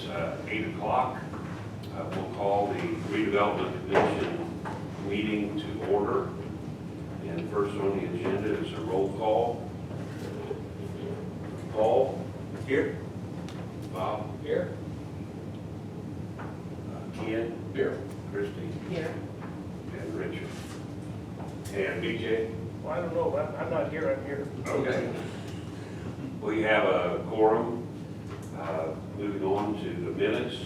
8 o'clock. We'll call the Redevelopment Commission meeting to order. And first on the agenda is a roll call. Paul? Here. Bob? Here. Ken? Here. Christie? Here. And Richard. And BJ? Well, I don't know, I'm not here, I'm here. Okay. We have a quorum. Moving on to the minutes.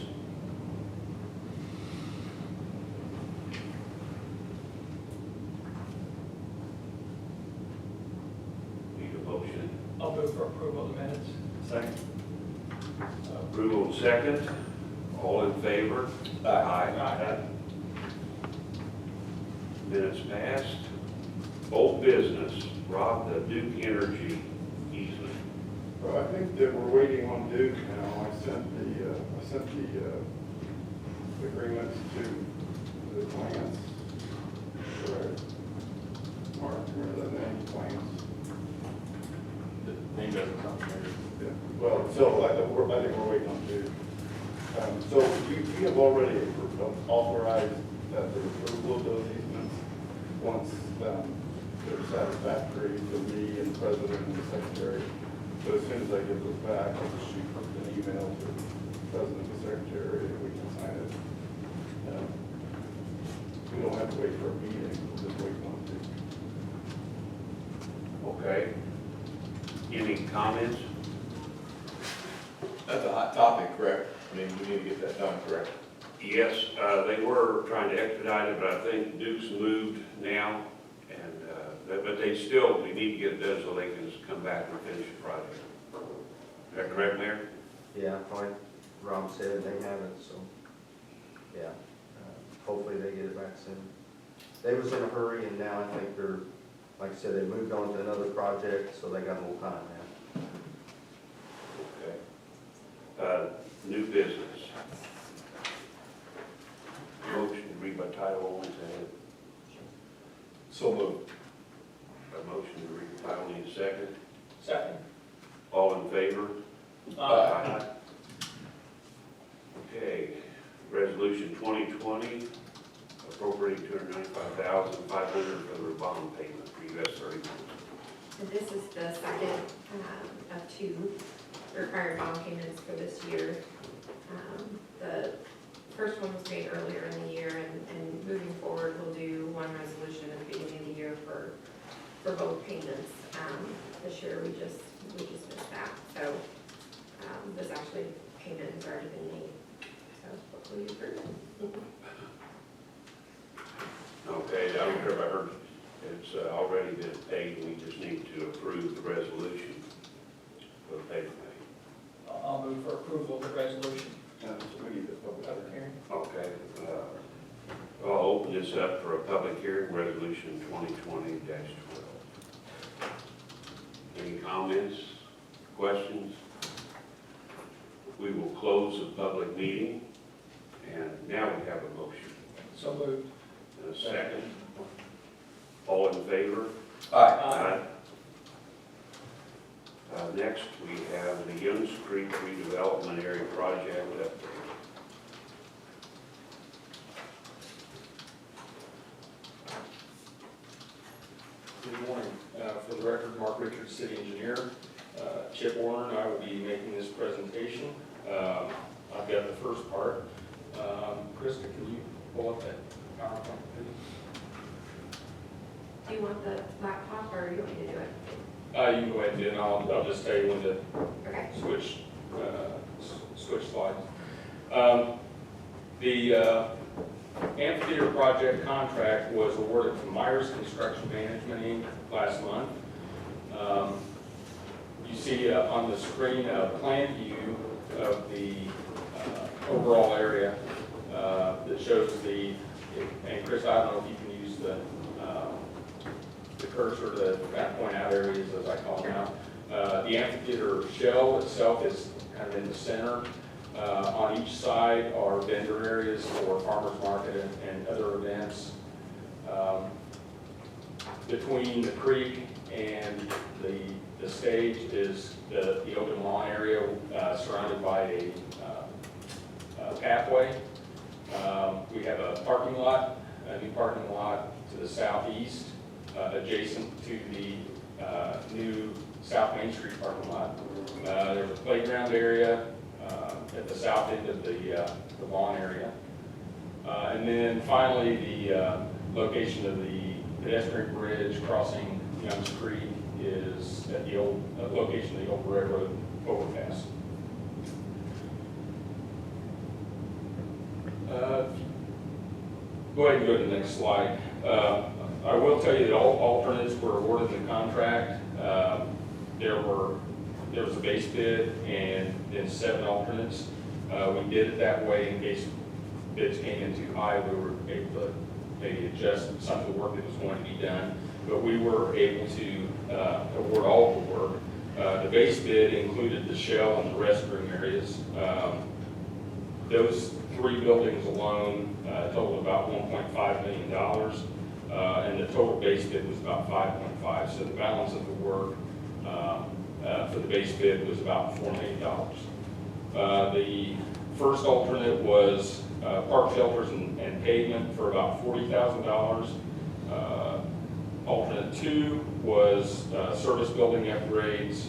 Need a motion. I'll move for approval of the minutes. Second. Approval and second. All in favor? Aye. Minutes passed. Old business, Rob, the Duke Energy easement. Well, I think that we're waiting on Duke now. I sent the agreements to the plants. Correct. Mark, remember that name, plants? The name doesn't come here. Yeah. Well, so I think we're waiting on Duke. So we have already authorized the approval of those easements once they're satisfactory to me and the president and the secretary. So as soon as I get those back, I'll just shoot an email to the president and the secretary and we can sign it. We don't have to wait for a meeting, we'll just wait on Duke. Okay. Any comments? That's a hot topic, correct? I mean, we need to get that done, correct? Yes, they were trying to expedite it, but I think Duke's moved now. And, but they still, we need to get it done so they can just come back and finish the project. Is that correct, Mayor? Yeah, like Rob said, they haven't, so, yeah. Hopefully they get it back soon. They was in a hurry and now I think they're, like I said, they moved on to another project, so they got a little time now. Okay. New business. Motion to read by title only, is that it? So moved. A motion to read by title, need a second. Second. All in favor? Aye. Okay, resolution 2020, appropriating $295,500 for the bond payment for US 31. And this is the second of two required bond payments for this year. The first one was made earlier in the year, and moving forward, we'll do one resolution at the beginning of the year for both payments. This year, we just missed that. So this actually payment has already been made. So hopefully you approve it. Okay, I don't care if I heard, it's already been paid, we just need to approve the resolution for the payment. I'll move for approval of the resolution. So we need the public Public hearing. hearing. Okay, I'll open this up for a public hearing, resolution 2020-12. Any comments, questions? We will close the public meeting, and now we have a motion. So moved. And a second. All in favor? Aye. Next, we have the Youngs Creek Redevelopment Area Project update. Good morning. For the record, Mark Richards, City Engineer. Chip Warner and I will be making this presentation. I've got the first part. Krista, can you pull up that PowerPoint, please? Do you want the laptop or you want me to do it? You can go ahead and do it, and I'll just tell you when to Okay. switch slides. The amphitheater project contract was awarded to Myers Construction Management, Inc. last month. You see on the screen a plan view of the overall area that shows and Chris, I don't know if you can use the cursor to kind of point out areas as I call them out. The amphitheater shell itself is kind of in the center. On each side are vendor areas for farmers market and other events. Between the creek and the stage is the open lawn area surrounded by a pathway. We have a parking lot, a new parking lot to the southeast, adjacent to the new South Main Street parking lot. There's a playground area at the south end of the lawn area. And then finally, the location of the pedestrian bridge crossing Youngs Creek is at the old location of the old railroad overpass. Go ahead and go to the next slide. I will tell you that all alternates were awarded the contract. There was a base bid and then 7 alternates. We did it that way in case bids came in too high. We were able to maybe adjust some of the work that was going to be done, but we were able to award all of the work. The base bid included the shell and the restroom areas. Those 3 buildings alone totaled about $1.5 million, and the total base bid was about 5.5. So the balance of the work for the base bid was about $4 million. The first alternate was park shelters and pavement for about $40,000. Alternate 2 was service building upgrades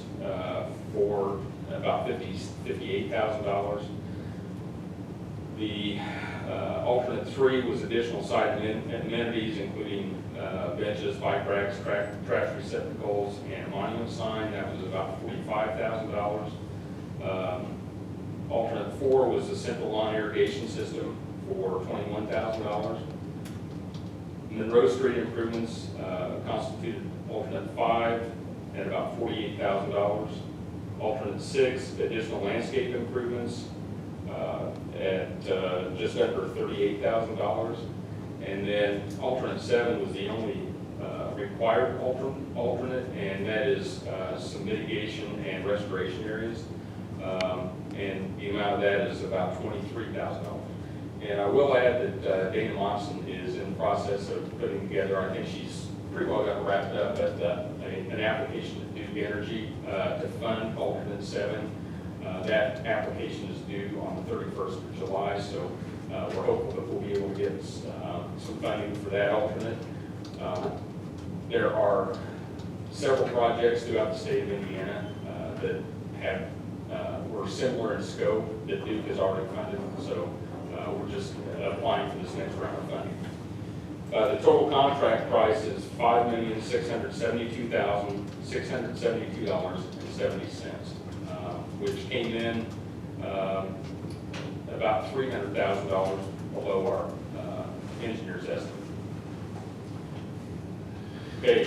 for about $58,000. The alternate 3 was additional site amenities, including benches, bike racks, trash receptacles, and a monument sign. That was about $45,000. Alternate 4 was the central lawn irrigation system for $21,000. Monroe Street improvements constituted alternate 5 at about $48,000. Alternate 6, additional landscape improvements at just under $38,000. And then alternate 7 was the only required alternate, and that is some mitigation and restoration areas. And the amount of that is about $23,000. And I will add that Dana Monson is in the process of putting together, I think she's pretty well got wrapped up, but an application to Duke Energy to fund alternate 7. That application is due on the 31st of July, so we're hopeful that we'll be able to get some funding for that alternate. There are several projects throughout the state of Indiana that were similar in scope that Duke has already funded, so we're just applying for this next round of funding. The total contract price is $5,672,672.70, which came in about $300,000 below our engineer's estimate. Okay,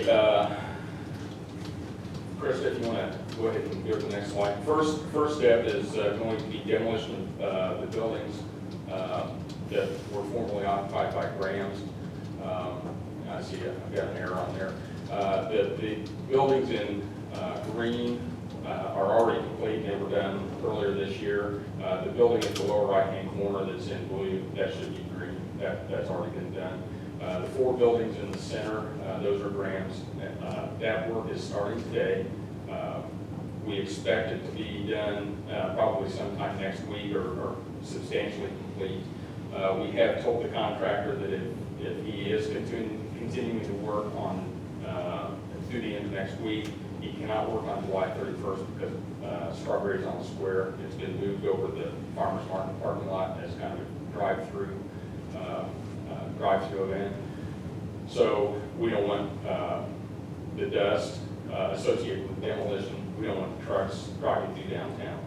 Chris, if you want to go ahead and go to the next slide. First step is going to be demolition of the buildings that were formerly occupied by Grams. I see I've got an error on there. The buildings in green are already complete. They were done earlier this year. The building at the lower right-hand corner that's in blue, that should be green. That's already been done. The 4 buildings in the center, those are Grams. That work is starting today. We expect it to be done probably sometime next week or substantially complete. We have told the contractor that if he is continuing to work on through the end of next week, he cannot work on July 31st because Strawberry's on the square. It's been moved over the farmer's market parking lot as kind of a drive-through event. So we don't want the dust associated with demolition. We don't want the trucks driving through downtown.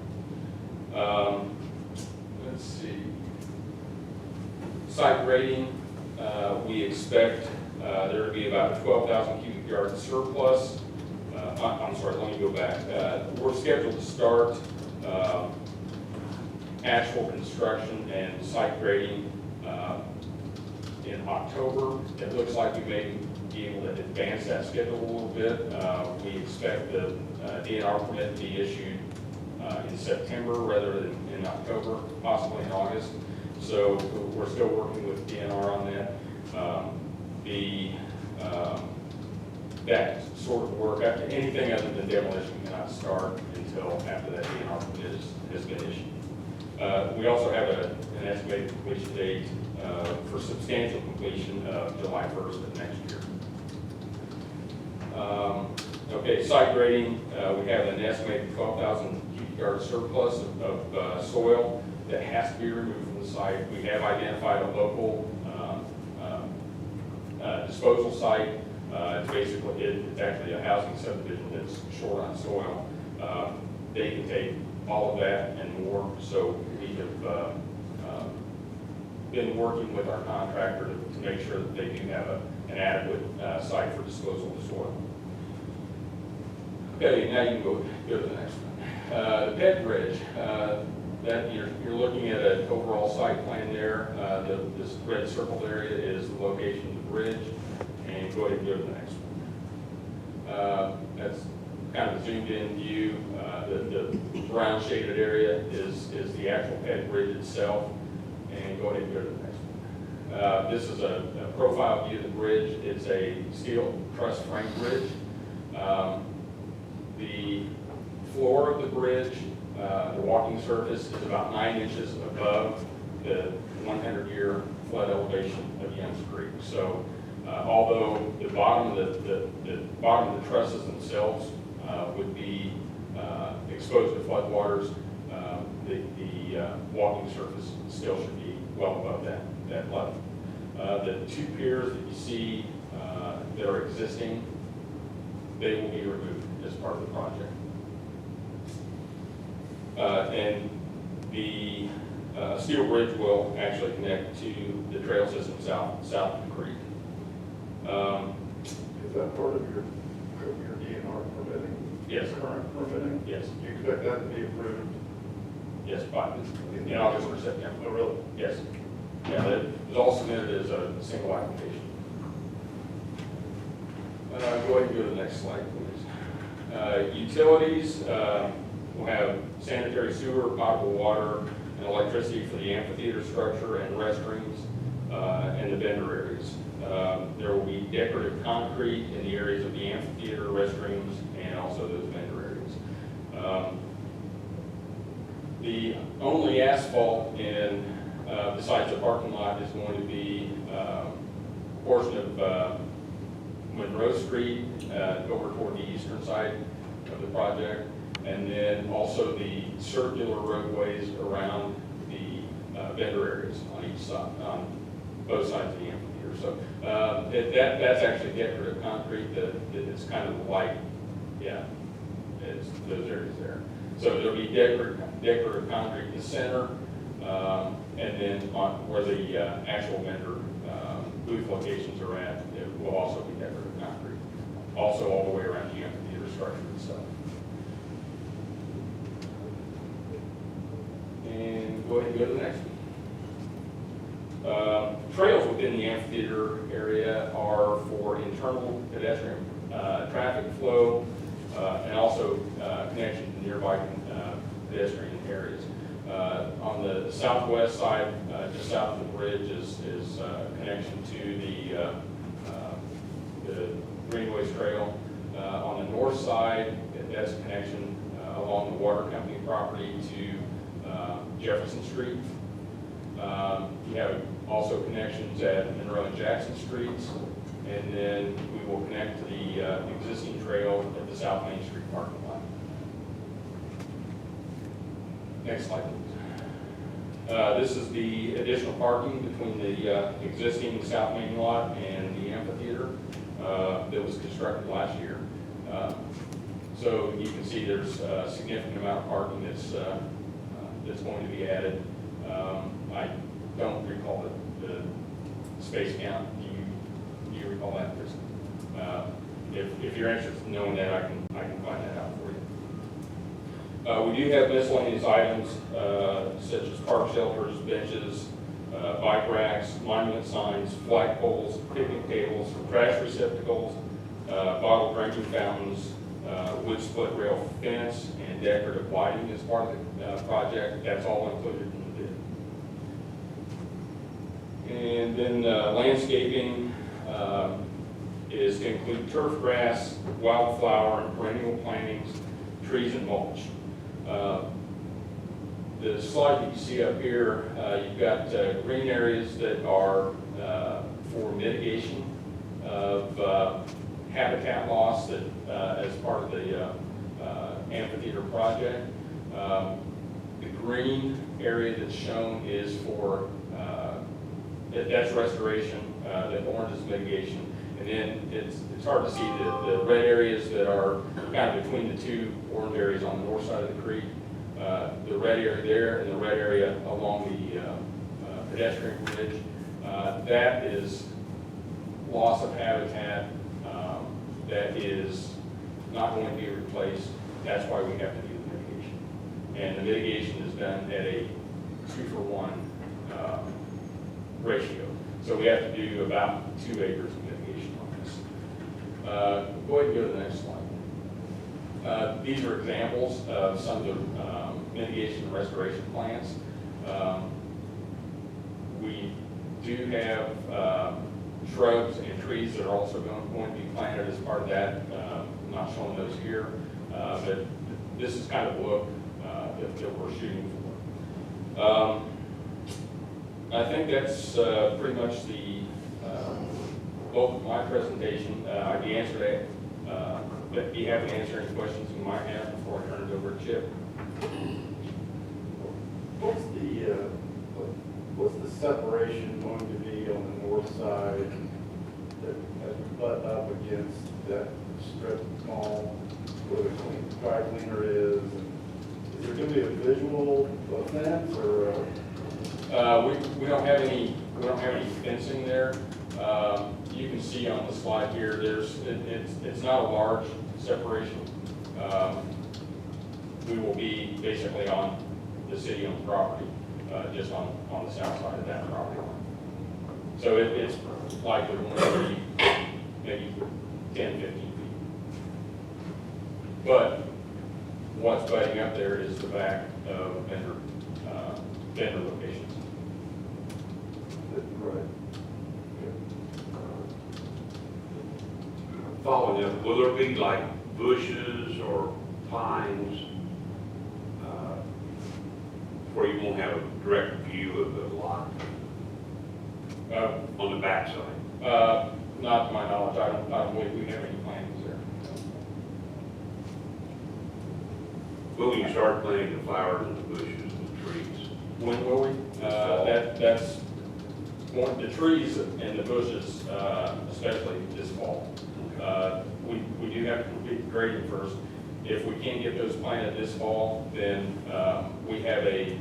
Let's see. Site grading, we expect there to be about a 12,000 cubic yard surplus. I'm sorry, let me go back. We're scheduled to start actual construction and site grading in October. It looks like we may be able to advance that schedule a little bit. We expect the DNR permit to be issued in September rather than in October, possibly in August. So we're still working with DNR on that. That sort of work, anything other than demolition cannot start until after that DNR permit has been issued. We also have an estimated completion date for substantial completion of July 1st of next year. Okay, site grading, we have an estimated 12,000 cubic yard surplus of soil that has to be removed from the site. We have identified a local disposal site. It's basically, it's actually a housing subdivision that's short on soil. They can take all of that and more, so we have been working with our contractor to make sure that they do have an adequate site for disposal of soil. Okay, now you can go to the next one. The ped bridge, that you're looking at an overall site plan there. This red circled area is the location of the bridge, and go ahead and go to the next one. That's kind of a zoomed in view. The brown shaded area is the actual ped bridge itself, and go ahead and go to the next one. This is a profile view of the bridge. It's a steel truss frame bridge. The floor of the bridge, the walking surface, is about 9 inches above the 100-year flood elevation of Youngs Creek. So, although the bottom of the trusses themselves would be exposed to floodwaters, the walking surface still should be well above that level. The 2 piers that you see that are existing, they will be removed as part of the project. And the steel bridge will actually connect to the trail system south of the creek. Is that part of your DNR permitting? Yes. Current permitting? Yes, Do you expect that to be approved? yes, in August or September. Oh, really? Yes. Yeah, that was all submitted as a single application. Go ahead and go to the next slide, please. Utilities, we'll have sanitary sewer, potable water, and electricity for the amphitheater structure and restrooms, and the vendor areas. There will be decorative concrete in the areas of the amphitheater, restrooms, and also those vendor areas. The only asphalt in, besides the parking lot, is going to be a portion of Monroe Street over toward the eastern side of the project, and then also the circular roadways around the vendor areas on each side, on both sides of the amphitheater. So that's actually decorative concrete. It's kind of light, yeah, it's those areas there. So there'll be decorative concrete in the center, and then on where the actual vendor booth locations are at, it will also be decorative concrete. Also all the way around the amphitheater structure itself. And go ahead and go to the next one. Trails within the amphitheater area are for internal pedestrian traffic flow and also connection to nearby pedestrian areas. On the southwest side, just south of the bridge, is connection to the Greenways Trail. On the north side, that's a connection along the water company property to Jefferson Street. You have also connections at Monroe and Jackson Streets, and then we will connect to the existing trail at the South Main Street parking lot. Next slide, please. This is the additional parking between the existing South Main lot and the amphitheater that was constructed last year. So you can see there's a significant amount of parking that's going to be added. I don't recall the space count. Do you recall that, Chris? If you're interested in knowing that, I can find that out for you. We do have miscellaneous items such as park shelters, benches, bike racks, monument signs, flagpoles, picnic tables, trash receptacles, bottle drinking fountains, wood split rail fence, and decorative lighting as part of the project. That's all included in the bid. And then landscaping is to include turf grass, wildflower and perennial plantings, trees and mulch. The slide that you see up here, you've got green areas that are for mitigation of habitat loss that, as part of the amphitheater project. The green area that's shown is for, that's restoration, the orange is mitigation. And then it's hard to see the red areas that are kind of between the two orange areas on the north side of the creek. The red area there and the red area along the pedestrian bridge, that is loss of habitat that is not going to be replaced. That's why we have to do the mitigation. And the mitigation is done at a 2-for-1 ratio. So we have to do about 2 acres of mitigation on this. Go ahead and go to the next slide. These are examples of some of the mitigation and restoration plans. We do have shrubs and trees that are also going to be planted as part of that. I'm not showing those here, but this is kind of the look that we're shooting for. I think that's pretty much the bulk of my presentation. I'd be happy to answer any questions you might have before I turn it over to Chip. What's the separation going to be on the north side that butt up against that strip mall where the dry cleaner is? And is there going to be a visual fence or? We don't have any fencing there. You can see on the slide here, it's not a large separation. We will be basically on the city-owned property, just on the south side of that property line. So it's likely going to be maybe 10, 15 feet. But what's butting up there is the back of vendor locations. Right. Following up, will there be like bushes or pines where you won't have a direct view of the lot on the backside? Not to my knowledge, I don't believe we have any plans there. Will you start planting the flowers and the bushes and the trees? When will we? That's one, the trees and the bushes, especially this fall. We do have to complete the grading first. If we can't get those planted this fall, then we have a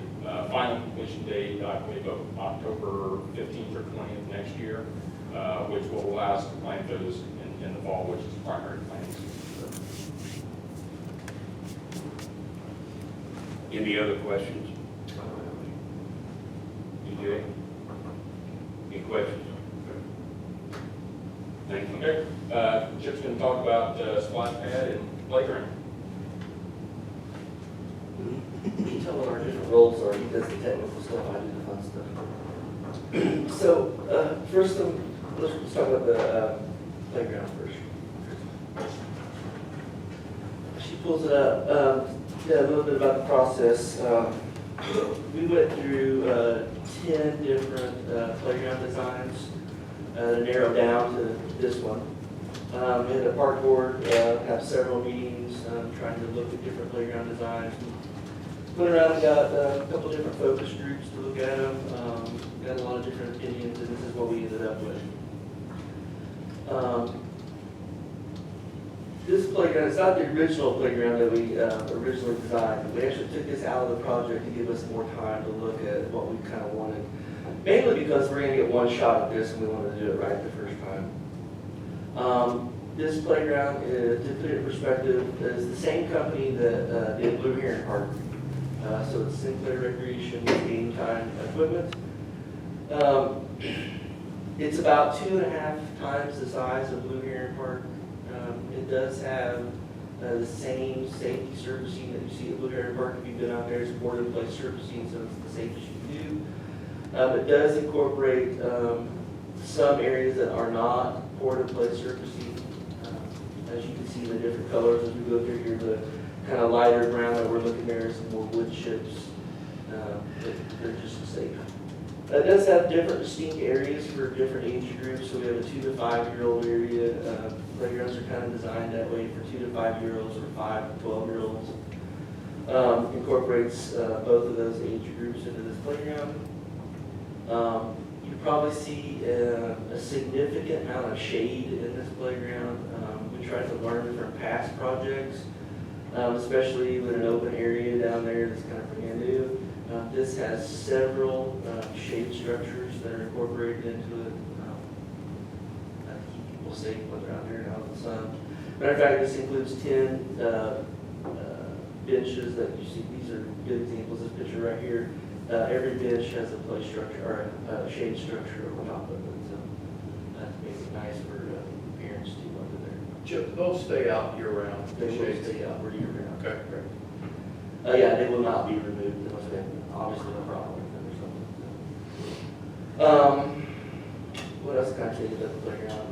final completion date, I believe, of October 15th or 20th next year, which will allow us to plant those in the fall, which is primary planting season. Any other questions? DJ? Any questions? Thank you. Okay, Chip's going to talk about splash pad and playground. You tell what our different roles are. He does the technical stuff, I do the fun stuff. So, first, let's talk about the playground first. She pulls it up. Yeah, a little bit about the process. We went through 10 different playground designs to narrow down to this one. We had a park board have several meetings trying to look at different playground designs. Went around and got a couple different focus groups to look at them. Got a lot of different opinions, and this is what we ended up with. This playground, it's not the original playground that we originally designed. We actually took this out of the project to give us more time to look at what we kind of wanted. Mainly because we're going to get one shot at this and we wanted to do it right the first time. This playground, to put it in perspective, is the same company that did Blue Heron Park. So it's Sinclair Recreation Game Time Equipment. It's about 2.5 times the size of Blue Heron Park. It does have the same safety surfacing that you see at Blue Heron Park. If you've been out there, it's board-in-place surfacing, so it's the safest you can do. It does incorporate some areas that are not board-in-place surfacing. As you can see, the different colors as we go through here, the kind of lighter brown that we're looking there is more wood chips. They're just safe. It does have different distinct areas for different age groups, so we have a 2 to 5 year old area. Playgrounds are kind of designed that way for 2 to 5 year olds or 5 to 12 year olds. Incorporates both of those age groups into this playground. You probably see a significant amount of shade in this playground. We tried to learn from past projects, especially with an open area down there that's kind of brand new. This has several shade structures that are incorporated into it to keep people safe when they're out there and out in the sun. Matter of fact, this includes 10 benches that you see. These are good examples. This picture right here, every bench has a play structure or a shade structure over top of it. So that makes it nice for parents to under there. Chip, they'll stay out year round. They will stay out for year round. Okay. Correct. Yeah, they will not be removed unless they have obviously no problem with them or something. What else can I tell you about the playground?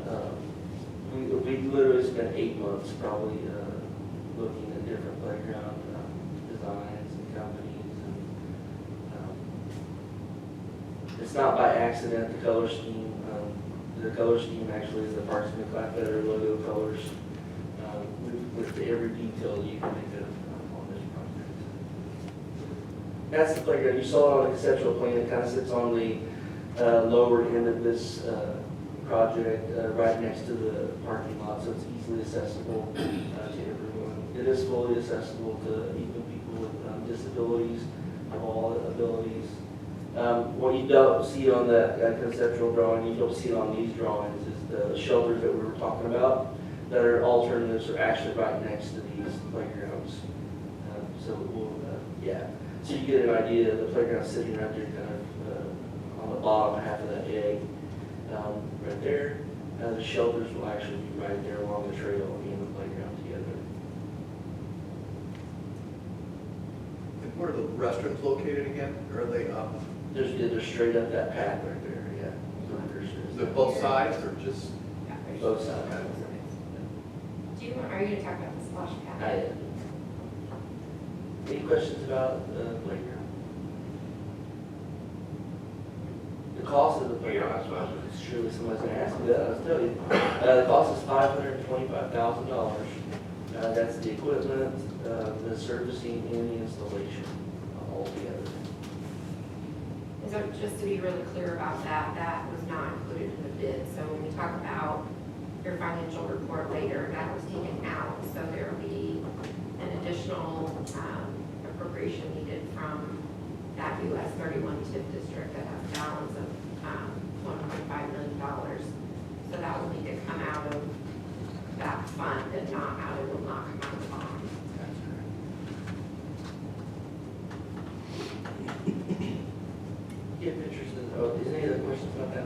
We literally spent 8 months probably looking at different playground designs and companies. And, it's not by accident, the color scheme. The color scheme actually is the Parks and McClatchy logo colors. With every detail you can think of on this project. That's the playground. You saw it on the conceptual plan. It kind of sits on the lower end of this project, right next to the parking lot, so it's easily accessible to everyone. It is fully accessible to even people with disabilities of all abilities. What you don't see on that conceptual drawing, you don't see it on these drawings, is the shelters that we were talking about that are alternatives are actually right next to these playgrounds. So we'll, yeah. So you get an idea of the playground sitting right there kind of on the bottom half of that egg. Right there. The shelters will actually be right there along the trail and the playground together. And where are the restrooms located again? Or are they up? They're straight up that path right there, yeah. Is it both sides or just? Both sides. Are you going to talk about the splash pad? Any questions about the playground? The cost of the playground, Yeah, that's what I was- surely somebody's going to ask me that, I'll tell you. The cost is $525,000. That's the equipment, the servicing, and the installation all together. So just to be really clear about that, that was not included in the bid. So when we talk about your financial report later, that was taken out. So there will be an additional appropriation needed from that US 31 TIF district that has a balance of $1.5 million. So that will need to come out of that fund and not out, it will not come out of the bond. Get pictures of, oh, is there any other questions about that?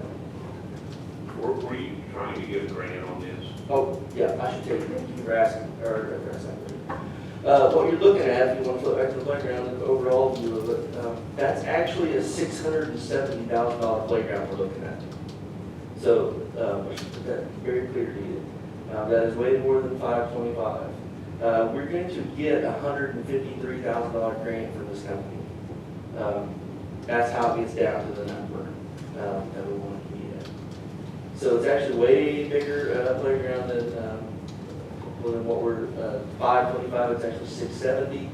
Were you trying to get a grant on this? Oh, yeah, I should tell you, thank you for asking, or addressing. What you're looking at, if you want to flip back to the playground, the overall view of it, that's actually a $670,000 playground we're looking at. So, I should put that very clear to you. That is way more than 525. We're going to get a $153,000 grant from this company. That's how it gets down to the number that we want to be at. So it's actually way bigger playground than what we're 525. It's actually 670.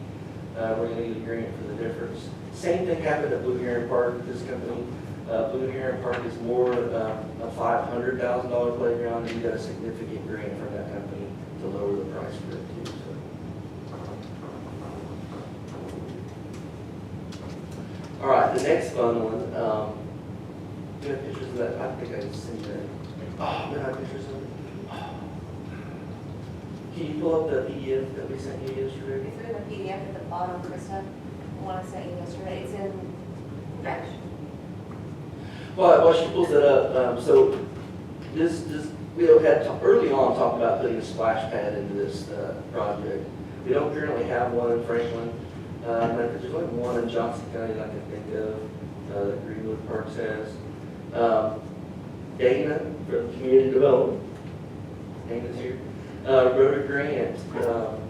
We're going to get a grant for the difference. Same thing happened at Blue Heron Park with this company. Blue Heron Park is more a $500,000 playground, and you got a significant grant from that company to lower the price for it too. So. All right, the next fun one. Do you have pictures of that? I think I can send you that. Oh, do I have pictures of it? Oh. Can you pull up the PDF that we sent you yesterday? It's in the PDF at the bottom, Krista, the one I sent you yesterday, it's in red. Well, while she pulls it up, so this we had early on talked about putting a splash pad into this project. We don't currently have one in Franklin. There's only one in Johnson County that I can think of that Greenwood Parks has. Dana from Community Development, Dana's here. wrote a grant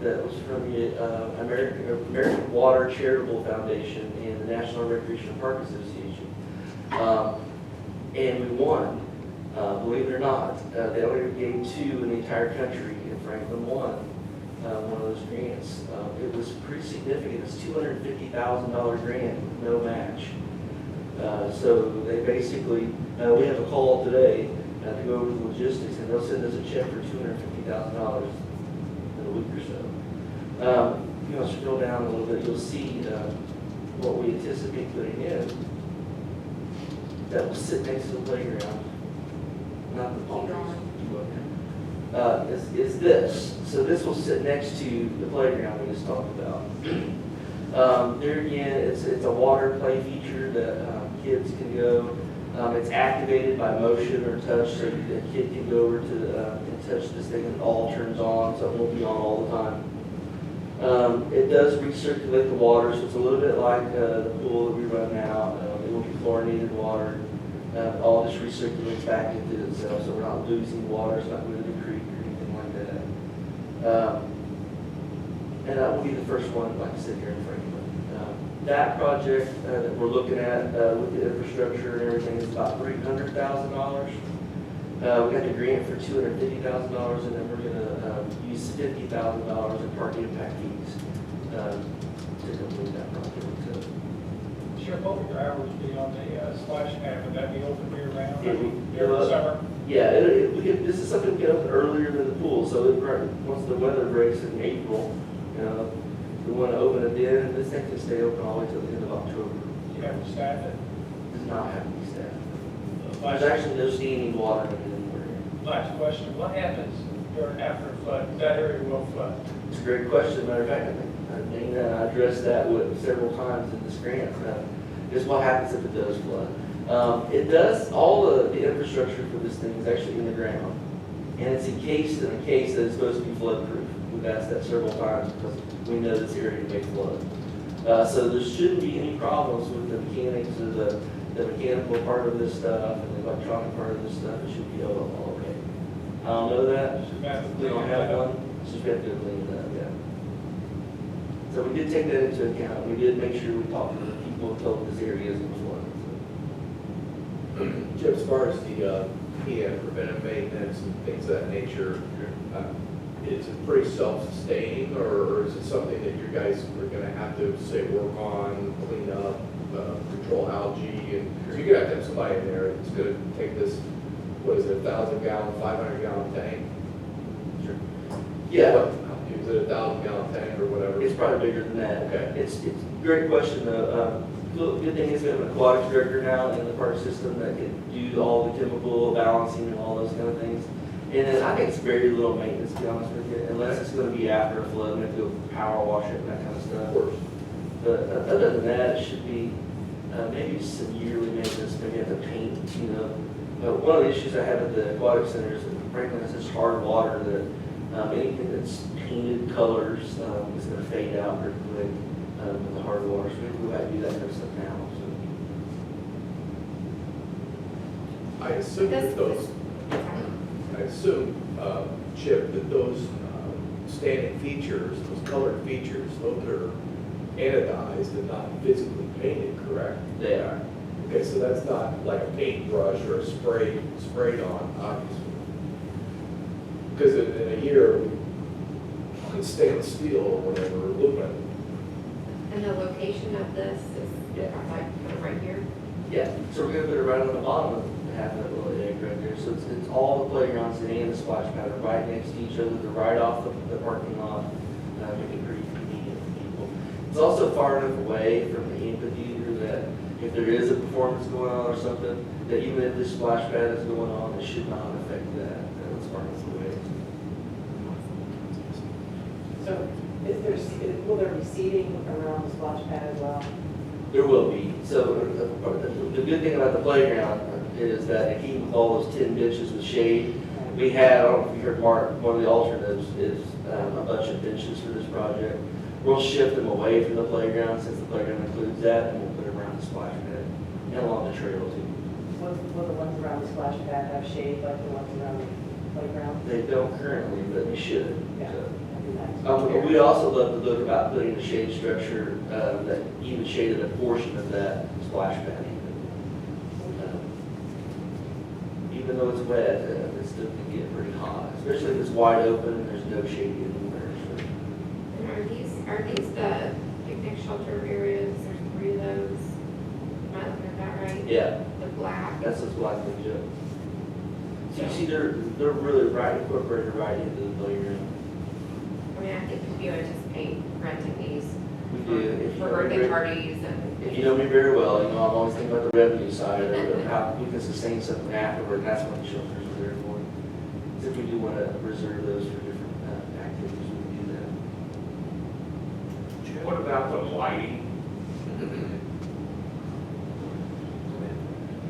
that was from the American Water Charitable Foundation and the National Recreation Park Association. And we won, believe it or not. They only gave 2 in the entire country, and Franklin won one of those grants. It was pretty significant. It's $250,000 grant with no match. So they basically, we have a call today to go over the logistics, and they'll send us a check for $250,000 in a week or so. If you want to scroll down a little bit, you'll see what we anticipate putting in. That will sit next to the playground, not the palm trees. Is this. So this will sit next to the playground we just talked about. There again, it's a water play feature that kids can go. It's activated by motion or touch, so the kid can go over to and touch this thing and it all turns on, so it won't be on all the time. It does recirculate the water, so it's a little bit like the pool that we run now. It will be chlorinated water. All this recirculates back into itself, so we're not losing water. It's not going to the creek or anything like that. And that will be the first one, like I said, here in Franklin. That project that we're looking at with the infrastructure and everything is about $300,000. We got the grant for $250,000, and then we're going to use $50,000 in park impact fees to complete that project. So, Sheriff, what would your hours be on the splash pad? Would that be open year round? Yeah, During the summer? yeah, this is something we can open earlier than the pool. So once the weather breaks in April, we want to open it then. This thing can stay open all the way till the end of October. You have to staff it? Does not have to be staffed. Last- There's actually no standing water in it anymore. Last question, what happens after a flood? That area will flood. It's a great question. Matter of fact, I think I addressed that with several times in this grant. Is what happens if it does flood. It does, all the infrastructure for this thing is actually in the ground. And it's encased in a case that is supposed to be flood proof. We've asked that several times because we know this area may flood. So there shouldn't be any problems with the mechanics or the mechanical part of this stuff and the electronic part of this stuff. It should be all okay. I don't know that. We don't have one. It's just we have to clean it up, yeah. So we did take that into account. We did make sure we talked to the people who told this area is flood. Jim, as far as the PM, preventive maintenance and things of that nature, is it pretty self-sustaining, or is it something that you guys are gonna have to, say, work on, clean up, control algae, and, so you're gonna have to have somebody in there that's gonna take this, what is it, 1,000-gallon, 500-gallon tank? Sure. Yeah. What, is it a 1,000-gallon tank or whatever? It's probably bigger than that. Okay. It's a great question though. Good thing is we have an aquatics director now in the park system that can do all the chemical balancing and all those kind of things. And then I think it's very little maintenance, to be honest with you, unless it's going to be after a flood, we have to go power wash it and that kind of stuff. Of course. But other than that, it should be maybe some yearly maintenance, maybe have to paint, one of the issues I have at the aquatic center is that Franklin has this hard water that anything that's painted colors is going to fade out pretty quick with the hard water. So we have to go back and do that kind of stuff now. I assume that those, I assume, Chip, that those standing features, those colored features, those are anodized and not physically painted, correct? They are. Okay, so that's not like a paintbrush or a sprayed on, obviously. Because in a year, on stainless steel or whatever, aluminum. And the location of this is like right here. Yeah, so we're gonna put it right on the bottom of half of that little egg right there. So it's all the playgrounds and the splash pad are right next to each other. They're right off the parking lot. Make it pretty convenient for people. It's also far enough away from the amphitheater that if there is a performance going on or something, that even if this splash pad is going on, it should not affect that. It's far enough away. So will there be seating around the splash pad as well? There will be. So the good thing about the playground is that it keeps all those 10 benches with shade. We had, I don't know if you heard Mark, one of the alternatives is a bunch of benches for this project. We'll shift them away from the playground since the playground includes that, and we'll put them around the splash pad and along the trail too. Will the ones around the splash pad have shade like the ones around playground? They don't currently, but they should. Yeah. So. That'd be nice. We'd also love to look about putting a shade structure, that even shaded a portion of that splash pad even. Even though it's wet, it still can get pretty hot, especially if it's wide open and there's no shade anywhere. So. And are these the picnic shelter areas? There's 3 of those. Am I looking at that right? Yeah, The black. that's what's black and yellow. So you see, they're really right incorporated right into the playground. I mean, I think you anticipate renting these We do. If you for know me birthday very- parties and. If you know me very well, you know I'm always thinking about the revenue side of how we can sustain something afterward, and that's what the shelters are there for. So if we do want to reserve those for different activities, we can do that. What about the lighting?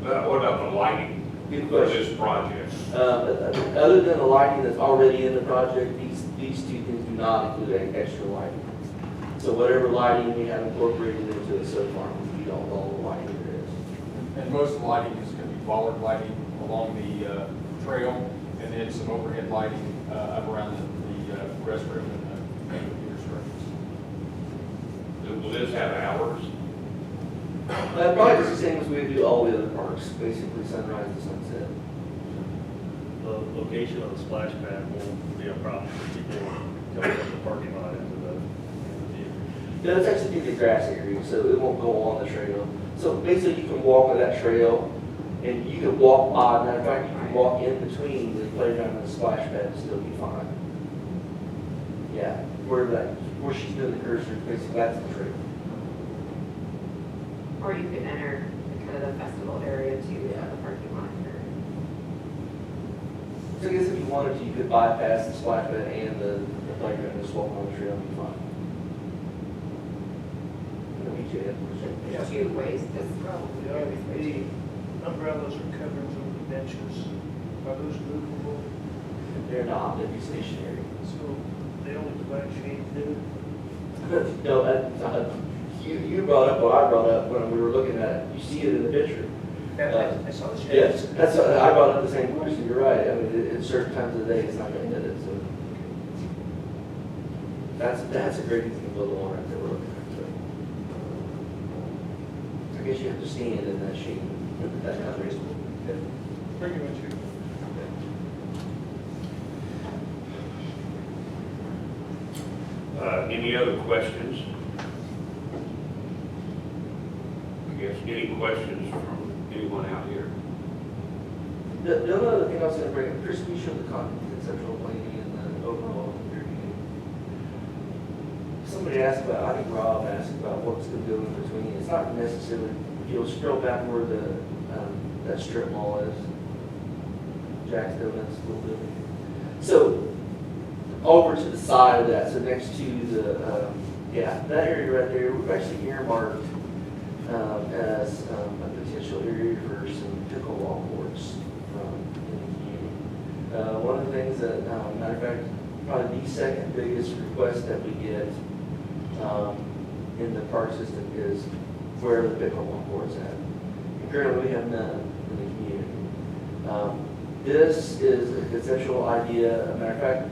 What about the lighting Good for question. this project? Other than the lighting that's already in the project, these 2 things do not include any extra lighting. So whatever lighting we have incorporated into it so far, we meet all the lighting there is. And most of the lighting is going to be bollard lighting along the trail, and then some overhead lighting up around the restroom and the computer structures. Will this have hours? Probably just the same as we do all the other parks, basically sunrise to sunset. The location of the splash pad won't be a problem for people coming from the parking lot into the No, it's actually through the grass area, so it won't go on the trail. So basically, you can walk on that trail, and you can walk by, matter of fact, you can walk in between the playground and the splash pad and still be fine. Yeah, where she's doing the cursor, basically, that's the trail. Or you could enter kind of the festival area to Yeah. the parking lot. So I guess if you wanted to, you could bypass the splash pad and the playground and just walk on the trail and be fine. There's 2 ways this road. The umbrellas or coverings over the benches, are those movable? They're not, they'd be stationary. So they only provide shade too? No, you brought up what I brought up when we were looking at it. You see it in the picture. I saw the shade. Yes, that's, I brought up the same question. You're right. I mean, at certain times of the day, it's not going to hit it, so. That's a great example of the one right there we're looking at. So. I guess you have to stand in that shade. That's not reasonable. Pretty much. Any other questions? I guess, any questions from anyone out here? The only other thing I was going to bring up, Chris, we showed the conceptual planning and the overall review. Somebody asked about, I think Rob asked about what's going to go in between. It's not necessarily, if you'll scroll back where that strip mall is. Jack's Donuts, a little bit. So, over to the side of that, so next to the, that area right there, we've actually earmarked as a potential area for some pickleball courts in the community. One of the things that, matter of fact, probably the second biggest request that we get in the park system is where are the pickleball courts at? And currently we have none in the community. This is a conceptual idea. Matter of fact,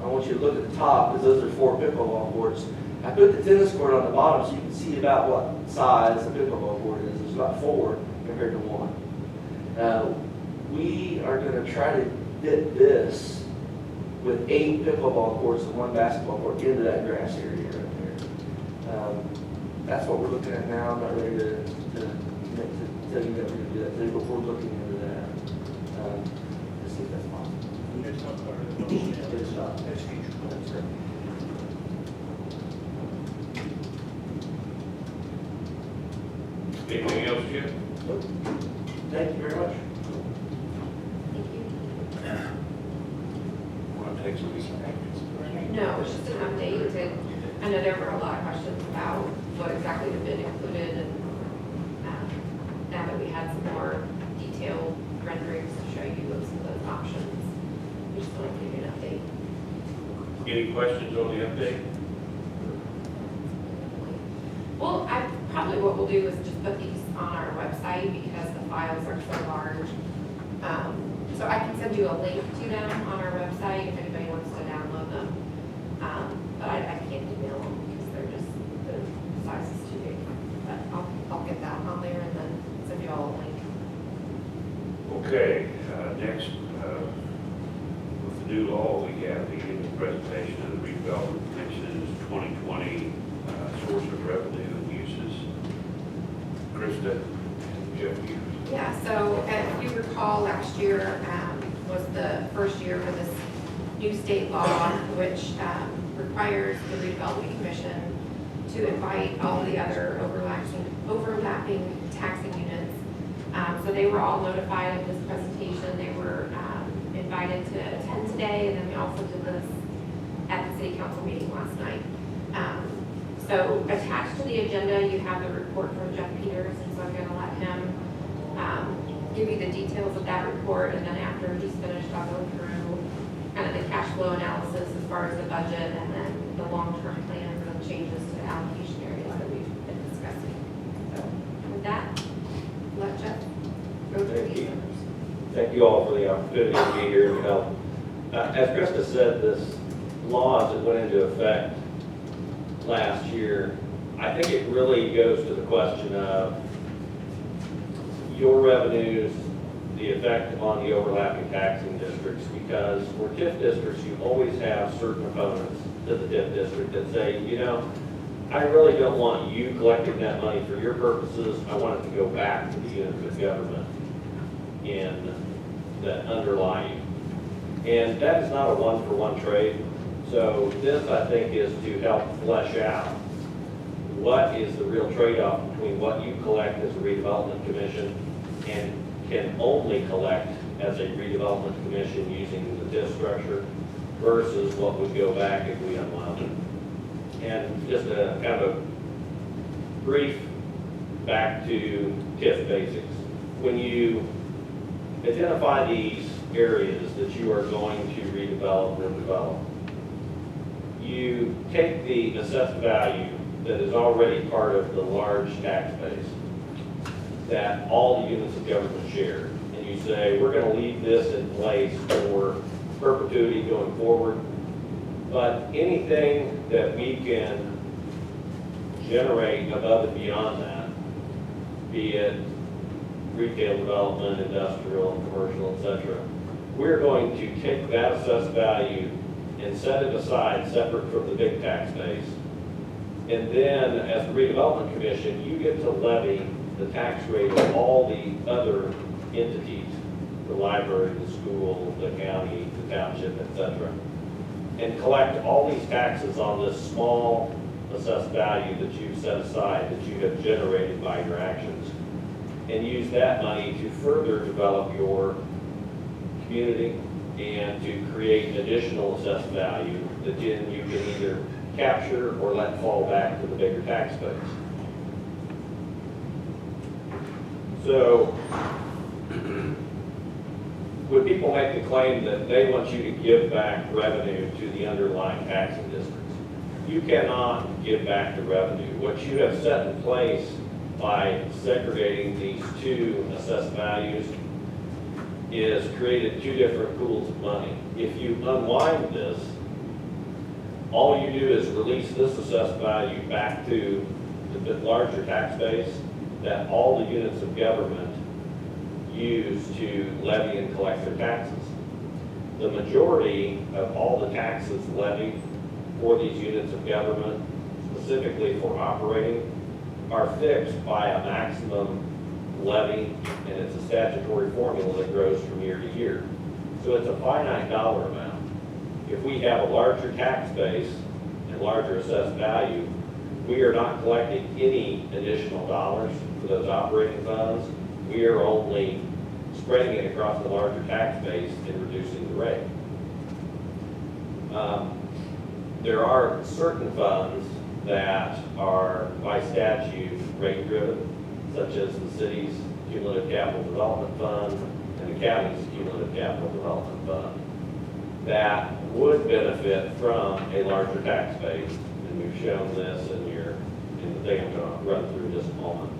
I want you to look at the top because those are 4 pickleball courts. I put the tennis court on the bottom so you can see about what size the pickleball court is. There's about 4 compared to 1. We are going to try to fit this with 8 pickleball courts and 1 basketball court into that grass area right there. That's what we're looking at now. I'm not ready to tell you that we're going to do that today, but we're looking into that to see if that's possible. It's not part of the motion. It's not. It's future. That's right. Anything else, Jim? Thank you very much. Thank you. Want to take some of these actions? No, it's just an update. I know there were a lot of questions about what exactly had been included, and now that we had some more detailed renderings to show you of some of those options, we just want to give you an update. Any questions on the update? Well, probably what we'll do is just put these on our website because the files are so large. So I can send you a link to them on our website if anybody wants to download them. But I can't email them because they're just, the size is too big. But I'll get that on there and then send you all a link. Okay, next, with the new law, we have the annual presentation of the redevelopment commission's 2020 source of revenue and uses. Krista and Jeff, you. Yeah, so if you recall, last year was the first year for this new state law, which requires the redevelopment commission to invite all the other overlapping taxing units. So they were all notified of this presentation. They were invited to attend today, and then we also did this at the city council meeting last night. So attached to the agenda, you have the report from Jeff Peters, and so I'm going to let him give you the details of that report, and then after he's finished, I'll go through kind of the cash flow analysis as far as the budget, and then the long-term plans and changes to the allocation areas that we've been discussing. So with that, let Jeff go through these numbers. Thank you all for the opportunity to be here and to help. As Krista said, this law as it went into effect last year, I think it really goes to the question of your revenues, the effect on the overlapping taxing districts, because for TIF districts, you always have certain opponents to the TIF district that say, you know, I really don't want you collecting that money for your purposes. I want it to go back to the units of government in that underlying. And that is not a one-for-one trade. So this, I think, is to help flesh out what is the real trade-off between what you collect as a redevelopment commission and can only collect as a redevelopment commission using the TIF structure versus what would go back if we unwound it. And just a kind of brief back to TIF basics. When you identify these areas that you are going to redevelop or develop, you take the assessed value that is already part of the large tax base that all the units of government share, and you say, we're going to leave this in place for perpetuity going forward, but anything that we can generate above and beyond that, be it retail development, industrial, commercial, etc., we're going to take that assessed value and set it aside separate from the big tax base. And then, as the redevelopment commission, you get to levy the tax rate of all the other entities, the library, the school, the county, the township, etc., and collect all these taxes on this small assessed value that you've set aside, that you have generated by your actions, and use that money to further develop your community and to create additional assessed value that then you can either capture or let fall back to the bigger tax base. So when people make the claim that they want you to give back revenue to the underlying taxing districts, you cannot give back the revenue. What you have set in place by segregating these two assessed values is created two different pools of money. If you unwind this, all you do is release this assessed value back to the bit larger tax base that all the units of government use to levy and collect their taxes. The majority of all the taxes levied for these units of government, specifically for operating, are fixed by a maximum levy, and it's a statutory formula that grows from year to year. So it's a finite dollar amount. If we have a larger tax base and larger assessed value, we are not collecting any additional dollars for those operating funds. We are only spreading it across the larger tax base and reducing the rate. There are certain funds that are by statute rate driven, such as the city's cumulative capital development fund and the county's cumulative capital development fund, that would benefit from a larger tax base. And we've shown this in the thing I'm going to run through in just a moment.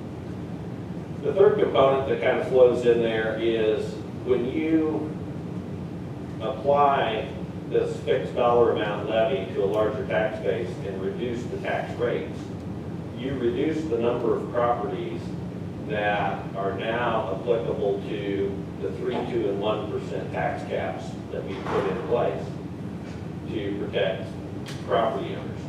The third component that kind of flows in there is when you apply this fixed dollar amount levy to a larger tax base and reduce the tax rates, you reduce the number of properties that are now applicable to the 3, 2, and 1% tax caps that we put in place to protect property owners.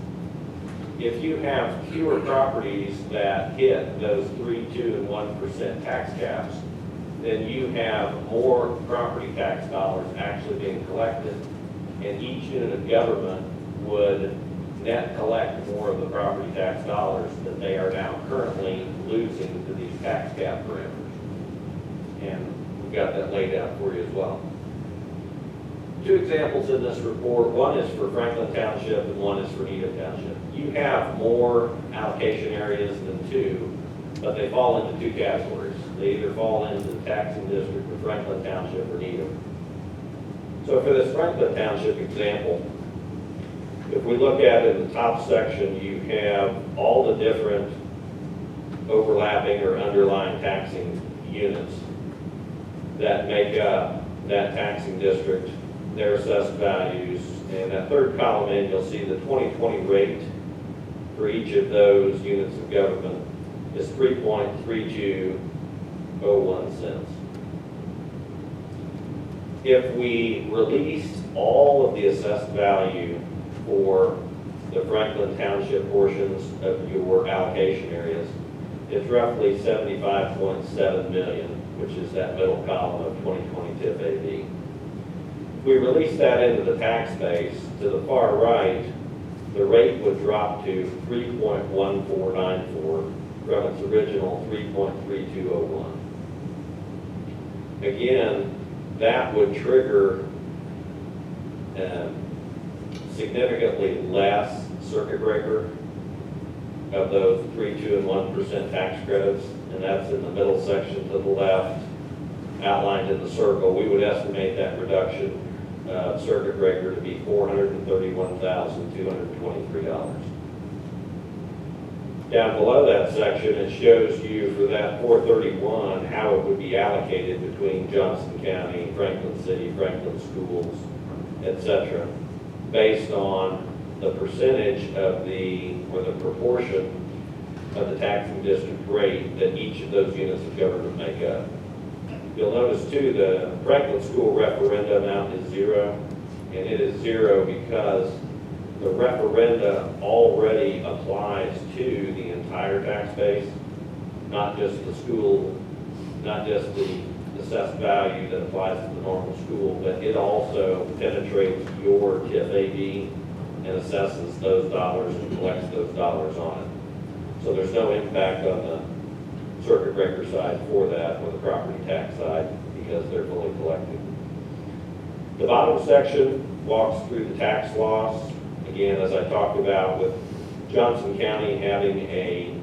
If you have fewer properties that hit those 3, 2, and 1% tax caps, then you have more property tax dollars actually being collected, and each unit of government would net collect more of the property tax dollars that they are now currently losing to these tax cap parameters. And we've got that laid out for you as well. 2 examples in this report. One is for Franklin Township and one is for Needham Township. You have more allocation areas than 2, but they fall into 2 categories. They either fall into the taxing district of Franklin Township or Needham. So for this Franklin Township example, if we look at it in the top section, you have all the different overlapping or underlying taxing units that make up that taxing district, their assessed values. And that third column in, you'll see the 2020 rate for each of those units of government is 3.3201 cents. If we released all of the assessed value for the Franklin Township portions of your allocation areas, it's roughly $75.7 million, which is that middle column of 2020 TIF AV. If we release that into the tax base, to the far right, the rate would drop to 3.1494 from its original 3.3201. Again, that would trigger significantly less circuit breaker of those 3, 2, and 1% tax credits, and that's in the middle section to the left, outlined in the circle. We would estimate that reduction of circuit breaker to be $431,223. Down below that section, it shows you for that 431 how it would be allocated between Johnson County, Franklin City, Franklin Schools, etc., based on the percentage of or the proportion of the taxing district rate that each of those units of government make up. You'll notice too, the Franklin School referenda amount is 0, and it is 0 because the referenda already applies to the entire tax base, not just the school, not just the assessed value that applies to the normal school, but it also penetrates your TIF AV and assesses those dollars and collects those dollars on it. So there's no impact on the circuit breaker side for that or the property tax side because they're fully collected. The bottom section walks through the tax loss. Again, as I talked about with Johnson County having a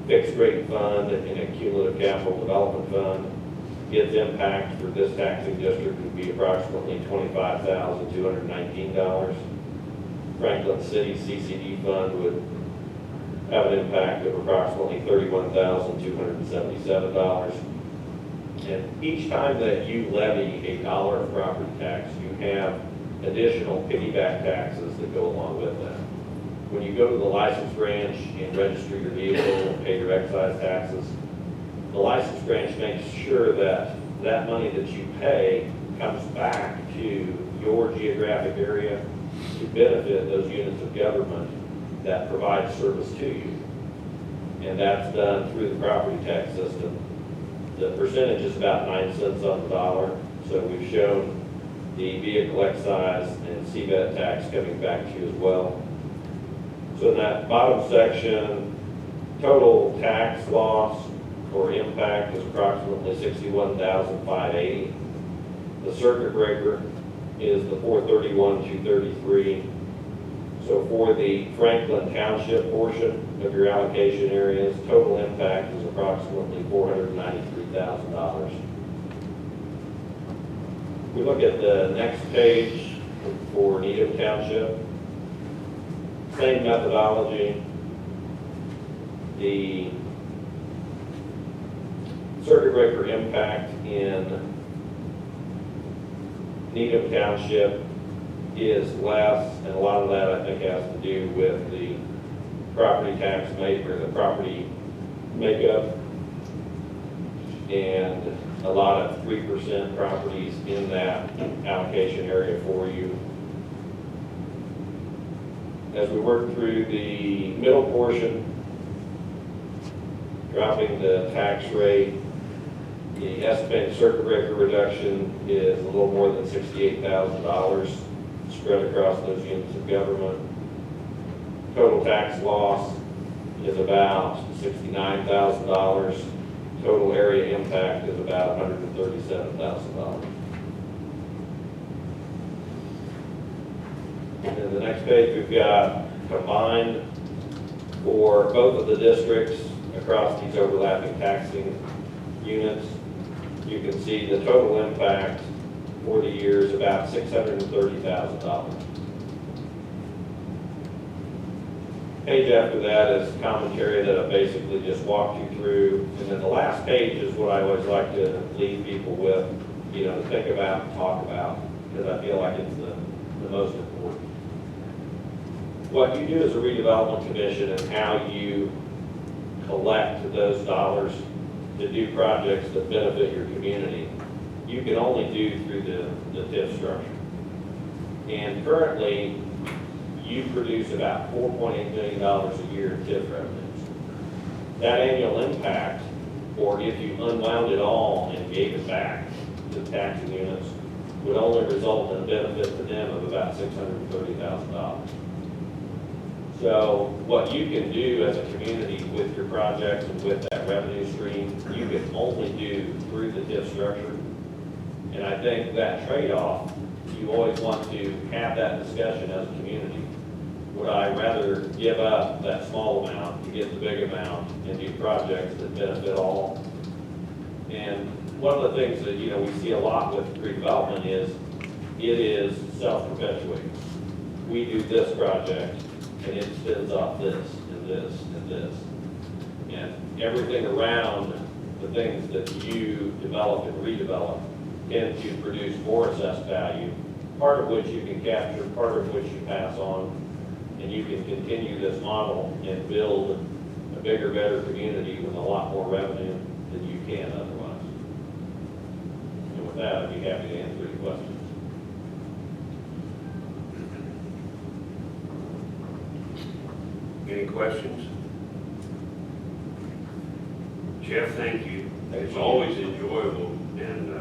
fixed rate fund and a cumulative capital development fund, its impact for this taxing district would be approximately $25,219. Franklin City CCD fund would have an impact of approximately $31,277. And each time that you levy a dollar of property tax, you have additional piggyback taxes that go along with that. When you go to the license branch and register your vehicle and pay your excise taxes, the license branch makes sure that that money that you pay comes back to your geographic area to benefit those units of government that provide service to you. And that's done through the property tax system. The percentage is about 9 cents on the dollar. So we've shown the vehicle excise and CVET tax coming back to you as well. So in that bottom section, total tax loss or impact is approximately $61,580. The circuit breaker is the $431,233. So for the Franklin Township portion of your allocation areas, total impact is approximately $493,000. We look at the next page for Needham Township. Same methodology. The circuit breaker impact in Needham Township is less, and a lot of that I think has to do with the property tax or the property makeup, and a lot of 3% properties in that allocation area for you. As we work through the middle portion, dropping the tax rate, the estimated circuit breaker reduction is a little more than $68,000 spread across those units of government. Total tax loss is about $69,000. Total area impact is about $137,000. And then the next page, we've got combined for both of the districts across these overlapping taxing units. You can see the total impact for the year is about $630,000. Page after that is commentary that I basically just walked you through. And then the last page is what I always like to leave people with, to think about and talk about, because I feel like it's the most important. What you do as a redevelopment commission and how you collect those dollars to do projects that benefit your community, you can only do through the TIF structure. And currently, you produce about $4.8 million a year in TIF revenues. That annual impact, or if you unwound it all and gave it back to the taxing units, would only result in a benefit to them of about $630,000. So what you can do as a community with your projects and with that revenue stream, you can only do through the TIF structure. And I think that trade-off, you always want to have that discussion as a community. Would I rather give up that small amount to get the big amount and do projects that benefit all? And one of the things that we see a lot with redevelopment is it is self-perpetuating. We do this project and it spins off this and this and this. And everything around the things that you develop and redevelop tend to produce more assessed value, part of which you can capture, part of which you pass on, and you can continue this model and build a bigger, better community with a lot more revenue than you can otherwise. And with that, I'd be happy to answer any questions. Any questions? Jeff, thank you. It's always enjoyable and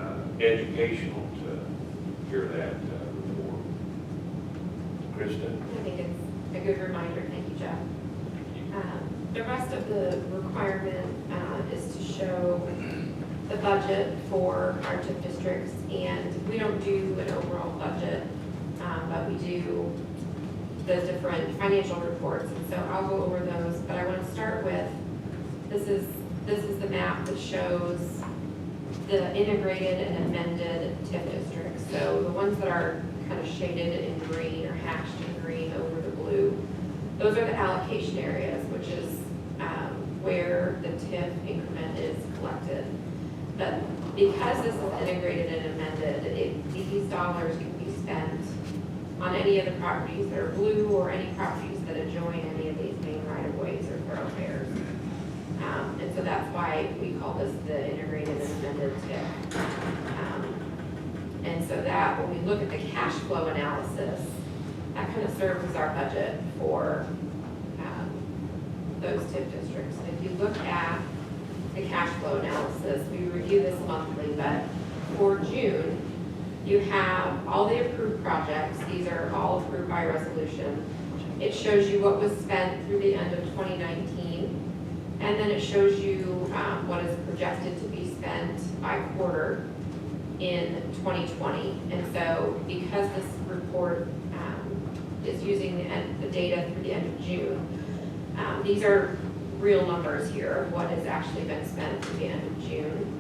educational to hear that report. Krista? I think it's a good reminder. Thank you, Jeff. The rest of the requirement is to show the budget for our TIF districts, and we don't do an overall budget, but we do the different financial reports, and so I'll go over those, but I want to start with, this is the map that shows the integrated and amended TIF districts. So the ones that are kind of shaded in green or hashed in green over the blue, those are the allocation areas, which is where the TIF increment is collected. But because this is integrated and amended, these dollars can be spent on any of the properties that are blue or any properties that adjoin any of these main right-of-ways or thoroughfares. And so that's why we call this the integrated and amended TIF. And so that, when we look at the cash flow analysis, that kind of serves as our budget for those TIF districts. And if you look at the cash flow analysis, we review this monthly, but for June, you have all the approved projects. These are all approved by resolution. It shows you what was spent through the end of 2019, and then it shows you what is projected to be spent by quarter in 2020. And so because this report is using the data through the end of June, these are real numbers here of what has actually been spent through the end of June.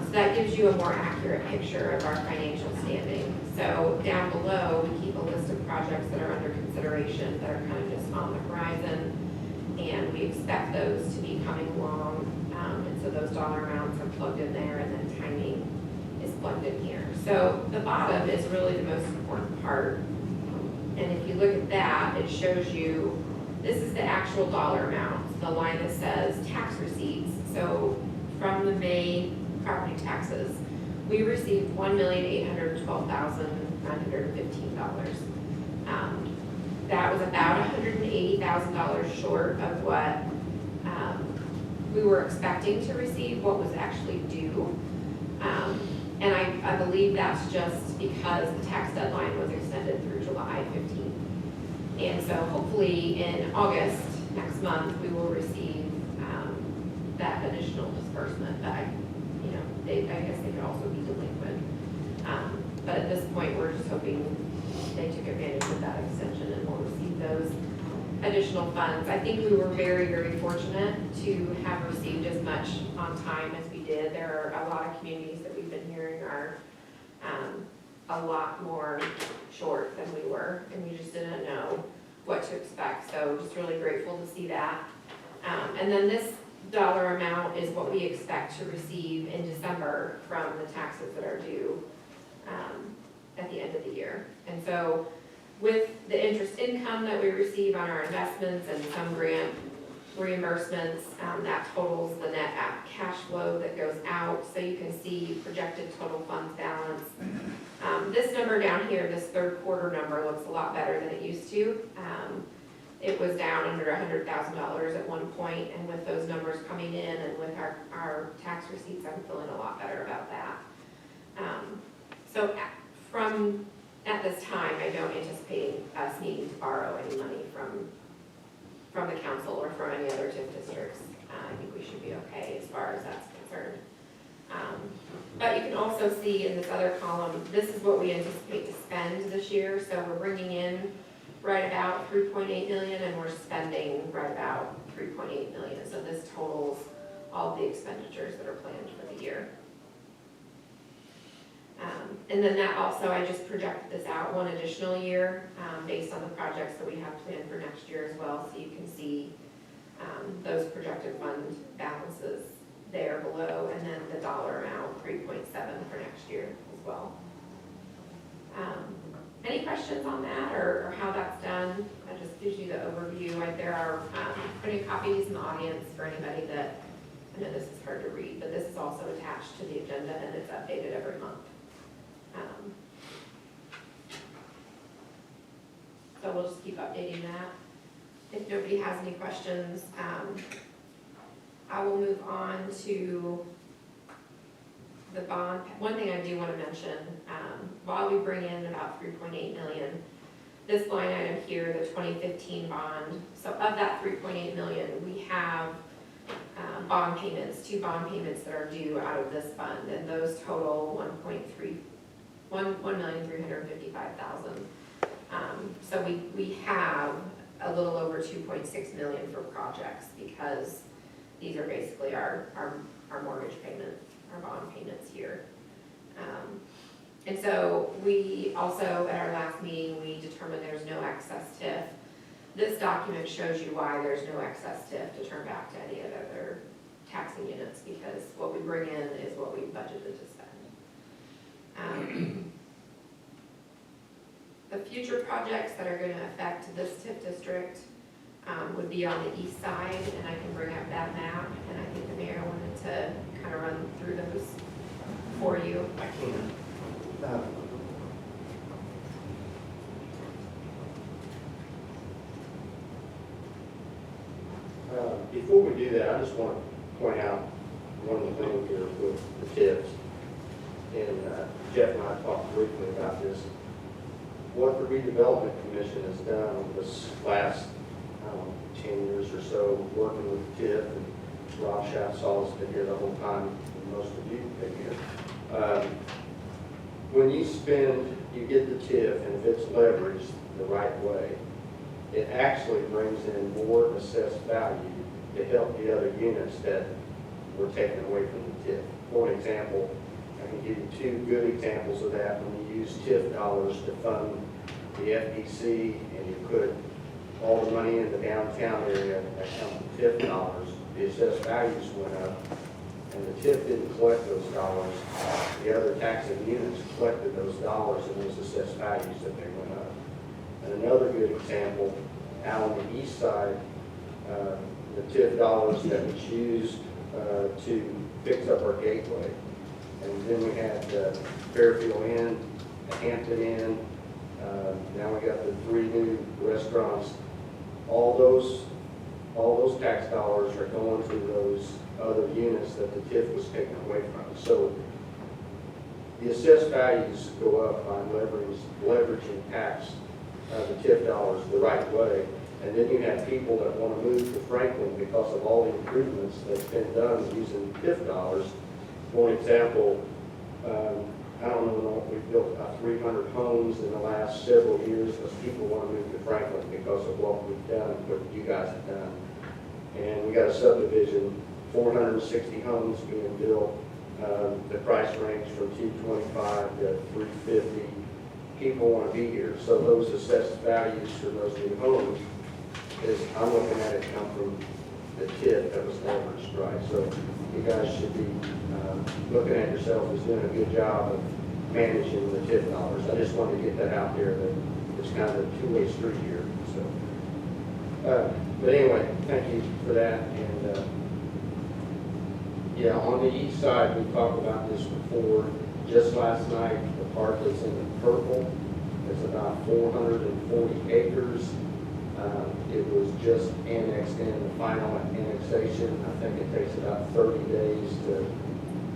So that gives you a more accurate picture of our financial standing. So down below, we keep a list of projects that are under consideration that are kind of just on the horizon, and we expect those to be coming along. And so those dollar amounts are plugged in there, and then timing is plugged in here. So the bottom is really the most important part. And if you look at that, it shows you, this is the actual dollar amount, the line that says tax receipts. So from the May property taxes, we received $1,812,915. That was about $180,000 short of what we were expecting to receive, what was actually due. And I believe that's just because the tax deadline was extended through July 15th. And so hopefully in August, next month, we will receive that additional disbursement that I guess they could also be delinquent. But at this point, we're just hoping they took advantage of that extension and will receive those additional funds. I think we were very, very fortunate to have received as much on time as we did. There are a lot of communities that we've been hearing are a lot more short than we were, and we just didn't know what to expect. So just really grateful to see that. And then this dollar amount is what we expect to receive in December from the taxes that are due at the end of the year. And so with the interest income that we receive on our investments and some grant reimbursements, that totals the net cash flow that goes out. So you can see projected total funds balance. This number down here, this third quarter number, looks a lot better than it used to. It was down under $100,000 at one point, and with those numbers coming in and with our tax receipts, I'm feeling a lot better about that. So from at this time, I don't anticipate us needing to borrow any money from the council or from any other TIF districts. I think we should be okay as far as that's concerned. But you can also see in this other column, this is what we anticipate to spend this year. So we're bringing in right about 3.8 million and we're spending right about 3.8 million. So this totals all the expenditures that are planned for the year. And then that also, I just projected this out one additional year based on the projects that we have planned for next year as well. So you can see those projected fund balances there below, and then the dollar amount, 3.7 for next year as well. Any questions on that or how that's done? That just gives you the overview. There are printed copies in the audience for anybody that, I know this is hard to read, but this is also attached to the agenda and it's updated every month. So we'll just keep updating that. If nobody has any questions, I will move on to the bond. One thing I do want to mention, while we bring in about 3.8 million, this line item here, the 2015 bond, so of that 3.8 million, we have bond payments, 2 bond payments that are due out of this fund, and those total $1,355,000. So we have a little over 2.6 million for projects because these are basically our mortgage payment, our bond payments here. And so we also, at our last meeting, we determined there's no excess TIF. This document shows you why there's no excess TIF to turn back to any of the other taxing units, because what we bring in is what we budgeted to spend. The future projects that are going to affect this TIF district would be on the east side, and I can bring up that map, and I think the mayor wanted to kind of run through those for you. I can. Before we do that, I just want to point out one of the things here with the TIFs. And Jeff and I talked briefly about this. What the Redevelopment Commission has done over this last 10 years or so, working with TIF, and Rob Schaffsaw has been here the whole time, and most of you have been here. When you get the TIF, and if it's leveraged the right way, it actually brings in more assessed value to help the other units that were taken away from the TIF. For example, I can give you 2 good examples of that. When you use TIF dollars to fund the FDC and you put all the money in the downtown area that comes from TIF dollars, the assessed values went up and the TIF didn't collect those dollars. The other taxing units collected those dollars and those assessed values that they went up. And another good example, out on the east side, the TIF dollars that was used to fix up our gateway. And then we had Fairfield Inn, the Hampton Inn, now we got the 3 new restaurants. All those tax dollars are going to those other units that the TIF was taken away from. So the assessed values go up by leveraging tax the TIF dollars the right way. And then you have people that want to move to Franklin because of all the improvements that's been done using TIF dollars. For example, I don't know, we've built about 300 homes in the last several years because people want to move to Franklin because of what we've done, what you guys have done. And we got a subdivision, 460 homes being built. The price range from $225 to $350. People want to be here. So those assessed values for those new homes is, I'm looking at it come from the TIF that was leveraged, right? So you guys should be looking at yourself as doing a good job of managing the TIF dollars. I just wanted to get that out there that it's kind of a two-way street here. So, but anyway, thank you for that. And yeah, on the east side, we talked about this before. Just last night, the part that's in the purple, it's about 440 acres. It was just annexed in, the final annexation. I think it takes about 30 days to,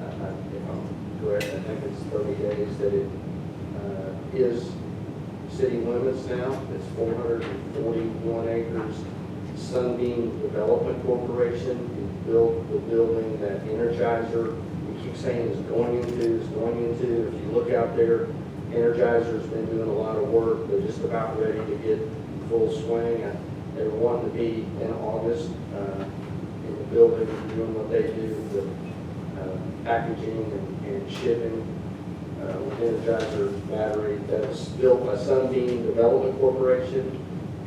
if I'm correct, I think it's 30 days that it is city limits now. It's 441 acres. Sunbeam Development Corporation built the building that Energizer, we keep saying is going into. If you look out there, Energizer's been doing a lot of work. They're just about ready to get full swing. They were wanting to be in August in the building, doing what they do, the packaging and shipping with Energizer battery. That's built by Sunbeam Development Corporation.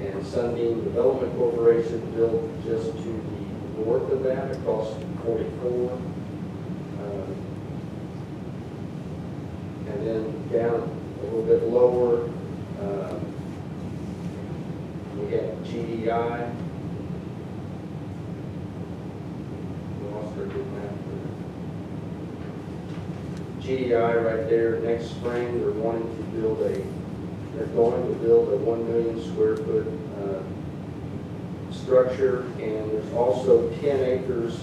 And Sunbeam Development Corporation built just to the north of that, across 44. And then down a little bit lower, we have GDI. We lost our good map there. GDI right there, next spring, they're going to build a 1 million square foot structure, and there's also 10 acres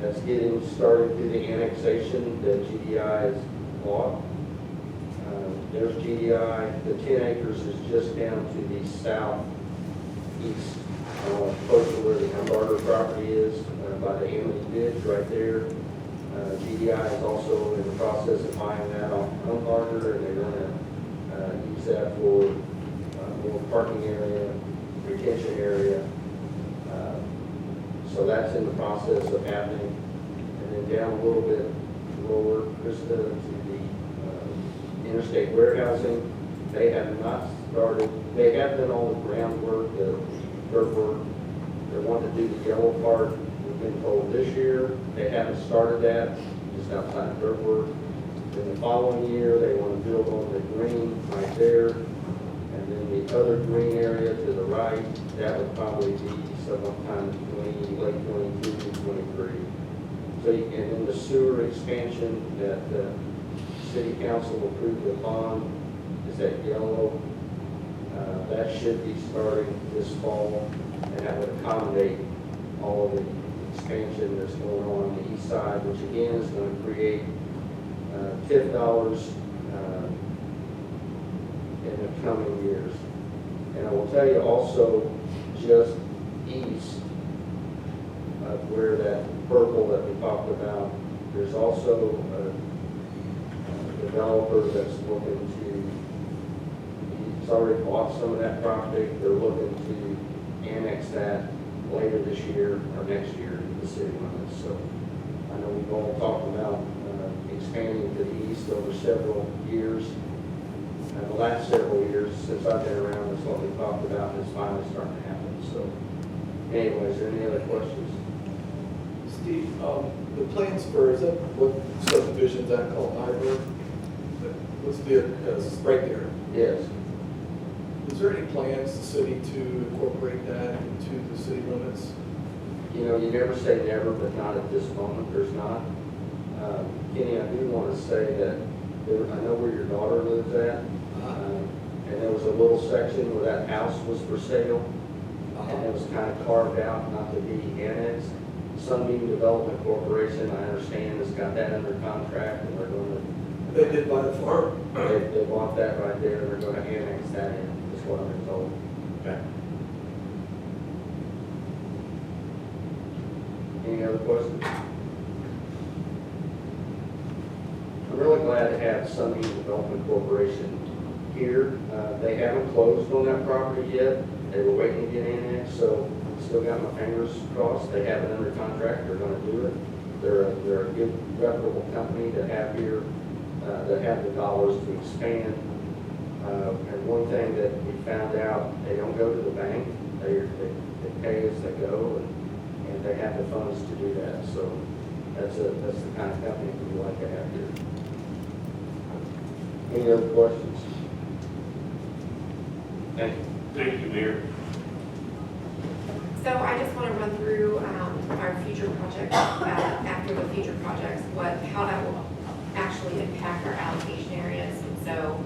that's getting started through the annexation that GDI has bought. There's GDI, the 10 acres is just down to the southeast, close to where the Humbarger property is, by the Amity Ditch right there. GDI is also in the process of buying that off Humbarger, and they're going to use that for more parking area, retention area. So that's in the process of happening. And then down a little bit lower, Krista, to the interstate warehousing, they have not started, they have done all the groundwork, the dirt work. They want to do the yellow part, we've been told this year. They haven't started that, just outside of dirt work. Then the following year, they want to build on the green right there. And then the other green area to the right, that would probably be sometime between late 22 and 23. So, and then the sewer expansion that the city council approved upon is that yellow. That should be starting this fall, and that would accommodate all of the expansion that's going on the east side, which again is going to create TIF dollars in the coming years. And I will tell you also, just east of where that purple that we talked about, there's also a developer that's looking to, he's already bought some of that property. They're looking to annex that later this year or next year to the city limits. So I know we've all talked about expanding to the east over several years. The last several years since I've been around is what we talked about, and it's finally starting to happen. So anyway, is there any other questions? Steve, the plans for, is that what subdivision's that called, Ivor? What's the, right there? Yes. Is there any plans, the city, to incorporate that into the city limits? You know, you never say never, but not at this moment, there's not. Kenny, I do want to say that I know where your daughter lives at, and there was a little section where that house was for sale, and it was kind of carved out not to be annexed. Sunbeam Development Corporation, I understand, has got that under contract, and they're going to. They did buy the farm? They bought that right there, and they're going to annex that in, is what I've been told. Okay. Any other questions? I'm really glad to have Sunbeam Development Corporation here. They haven't closed on that property yet. They were waiting to get annexed, so still got my fingers crossed. They have it under contract. They're going to do it. They're a good, reputable company to have here, that have the dollars to expand. And one thing that we found out, they don't go to the bank. They pay as they go, and they have the funds to do that. So that's the kind of company we like to have here. Any other questions? Thank you. Thank you, Mayor. So I just want to run through our future projects, after the future projects, how that will actually impact our allocation areas. And so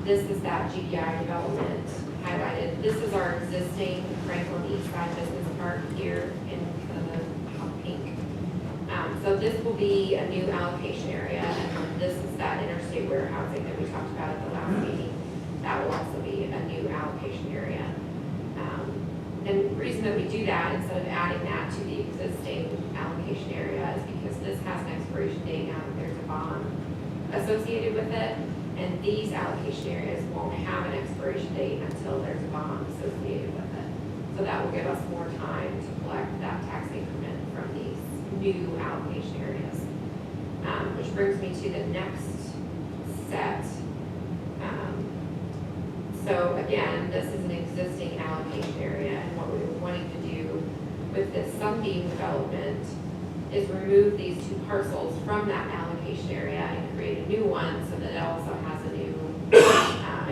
this is that GDI development highlighted. This is our existing Franklin East Side Business Park here in kind of the hot pink. So this will be a new allocation area, and this is that interstate warehousing that we talked about at the last meeting. That will also be a new allocation area. And the reason that we do that, instead of adding that to the existing allocation area, is because this has an expiration date now that there's a bond associated with it. And these allocation areas won't have an expiration date until there's a bond associated with it. So that will give us more time to collect that tax increment from these new allocation areas. Which brings me to the next set. So again, this is an existing allocation area, and what we were wanting to do with this Sunbeam development is remove these two parcels from that allocation area and create a new one so that it also has a new,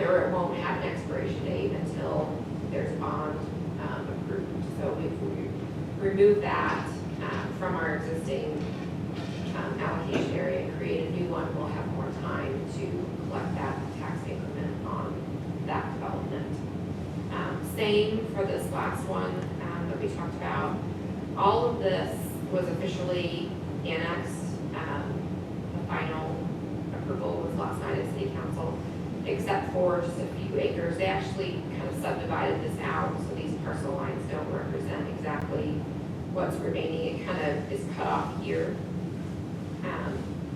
or it won't have an expiration date until there's a bond approved. So if we remove that from our existing allocation area and create a new one, we'll have more time to collect that tax increment on that development. Same for this last one that we talked about. All of this was officially annexed. The final approval was last night at City Council, except for just a few acres. They actually kind of subdivided this out, so these parcel lines don't represent exactly what's remaining. It kind of is cut off here.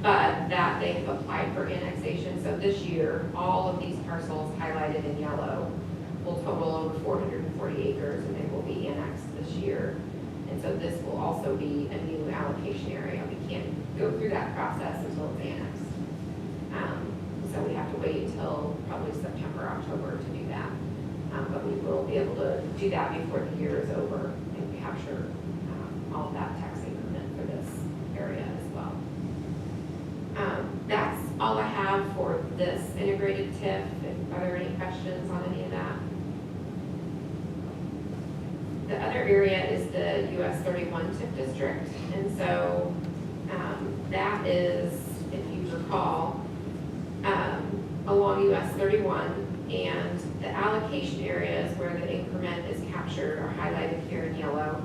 But that they have applied for annexation. So this year, all of these parcels highlighted in yellow will total over 440 acres, and they will be annexed this year. And so this will also be a new allocation area. We can't go through that process until it's annexed. So we have to wait until probably September, October to do that. But we will be able to do that before the year is over and capture all of that tax increment for this area as well. That's all I have for this integrated TIF. Are there any questions on any of that? The other area is the US 31 TIF district. And so that is, if you recall, along US 31, and the allocation areas where the increment is captured are highlighted here in yellow.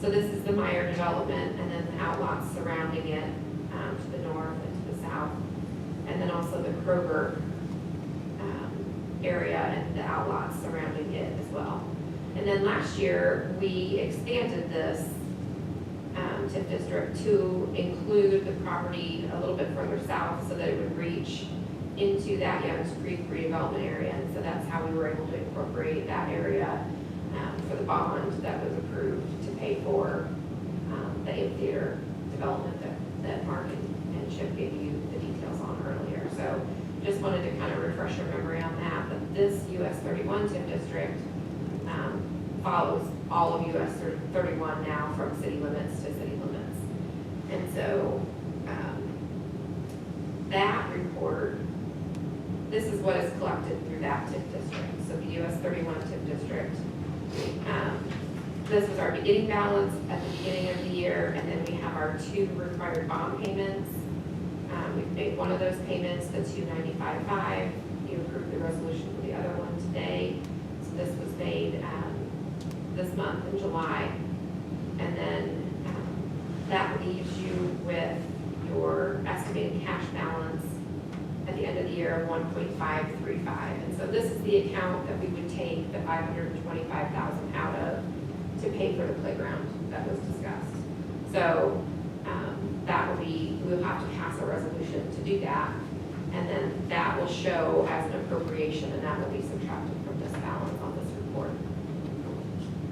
So this is the Meyer development, and then the outlots surrounding it to the north and to the south, and then also the Kroger area and the outlots surrounding it as well. And then last year, we expanded this TIF district to include the property a little bit further south so that it would reach into that Youngs Creek redevelopment area. And so that's how we were able to incorporate that area for the bond that was approved to pay for the amphitheater development that Mark and Chip gave you the details on earlier. So just wanted to kind of refresh your memory on that. But this US 31 TIF district follows all of US 31 now from city limits to city limits. And so, that report, this is what is collected through that TIF district, so the US 31 TIF district. This was our beginning balance at the beginning of the year, and then we have our 2 required bond payments. We've made one of those payments, the $295.5. You approved the resolution for the other one today. So this was made this month in July. And then that leaves you with your estimated cash balance at the end of the year of 1.535. And so this is the account that we would take the $525,000 out of to pay for the playground that was discussed. So that will be, we'll have to pass a resolution to do that. And then that will show as an appropriation, and that will be subtracted from this balance on this report.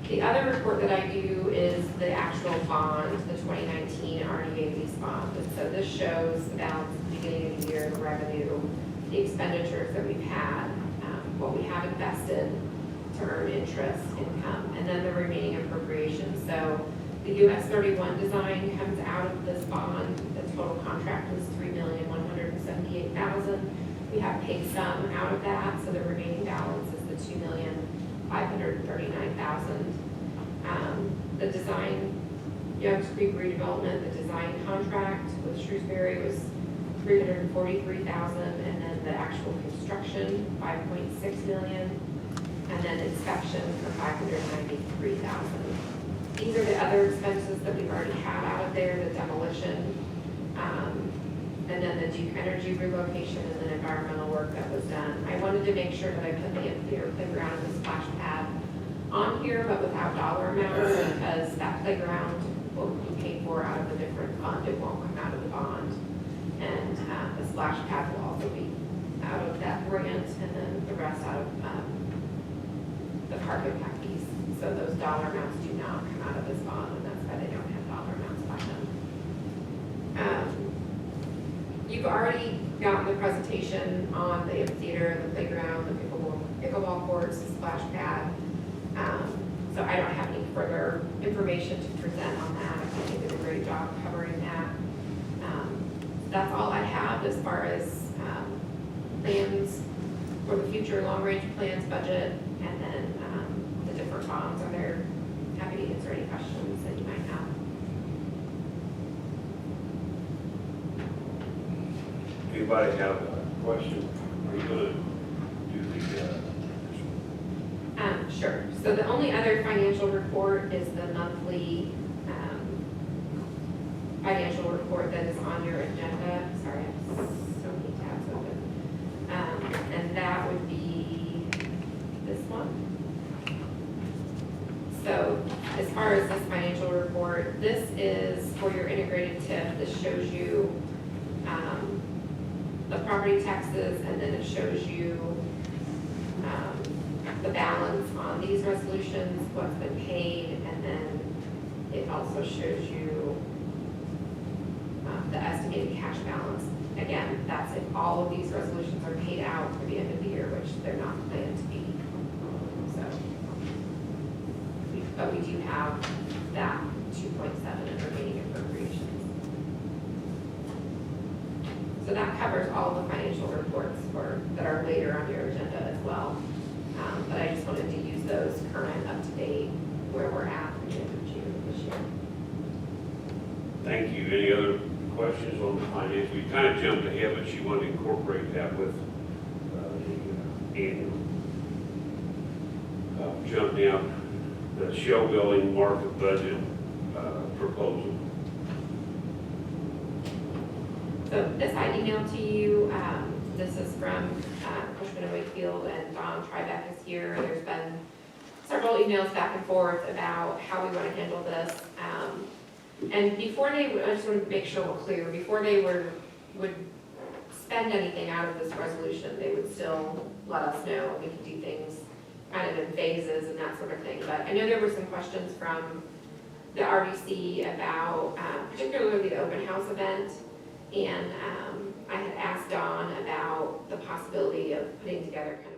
The other report that I do is the actual bond, the 2019 RDA lease bond. And so this shows the balance at the beginning of the year, the revenue, the expenditures that we've had, what we have invested to earn interest income, and then the remaining appropriations. So the US 31 design comes out of this bond. The total contract was $3,178,000. We have paid some out of that, so the remaining balance is the $2,539,000. The design, Young's Creek redevelopment, the design contract with Shrewsbury was $343,000, and then the actual construction, $5.6 million, and then inspection for $593,000. These are the other expenses that we've already had out of there, the demolition, and then the Duke Energy relocation, and then environmental work that was done. I wanted to make sure that I put the amphitheater playground and the splash pad on here, but without dollar amounts, because that playground will be paid for out of a different fund. It won't come out of the bond. And the splash pad will also be out of that grant, and then the rest out of the park impact fees. So those dollar amounts do not come out of this bond, and that's why they don't have dollar amounts by them. You've already gotten the presentation on the amphitheater, the playground, the pickleball courts, the splash pad. So I don't have any further information to present on that. I think they did a great job covering that. That's all I have as far as plans for the future, long-range plans, budget, and then the different bonds. Are there, happy to answer any questions that you might have. Anybody have a question? Are you gonna do the, Sure. So the only other financial report is the monthly financial report that is on your agenda. Sorry, I have so many tabs open. And that would be this one. So as far as this financial report, this is for your integrated TIF. This shows you the property taxes, and then it shows you the balance on these resolutions, what's been paid, and then it also shows you the estimated cash balance. Again, that's if all of these resolutions are paid out for the end of the year, which they're not planned to be. So, but we do have that 2.7 in remaining appropriations. So that covers all of the financial reports that are later on your agenda as well. But I just wanted to use those current, up to date, where we're at the end of June this year. thank you. Any other questions on the finance? We kind of jumped ahead, but she wanted to incorporate that with the annual. Jump down, the Shell building market budget proposal. So this I emailed to you. This is from Cushman & Wakefield, and Don Tribeck is here. There's been several emails back and forth about how we want to handle this. And before I just want to make sure we're clear, before they would spend anything out of this resolution, they would still let us know. We could do things kind of in phases and that sort of thing. But I know there were some questions from the RDC about particularly the open house event. And I had asked Don about the possibility of putting together kind of a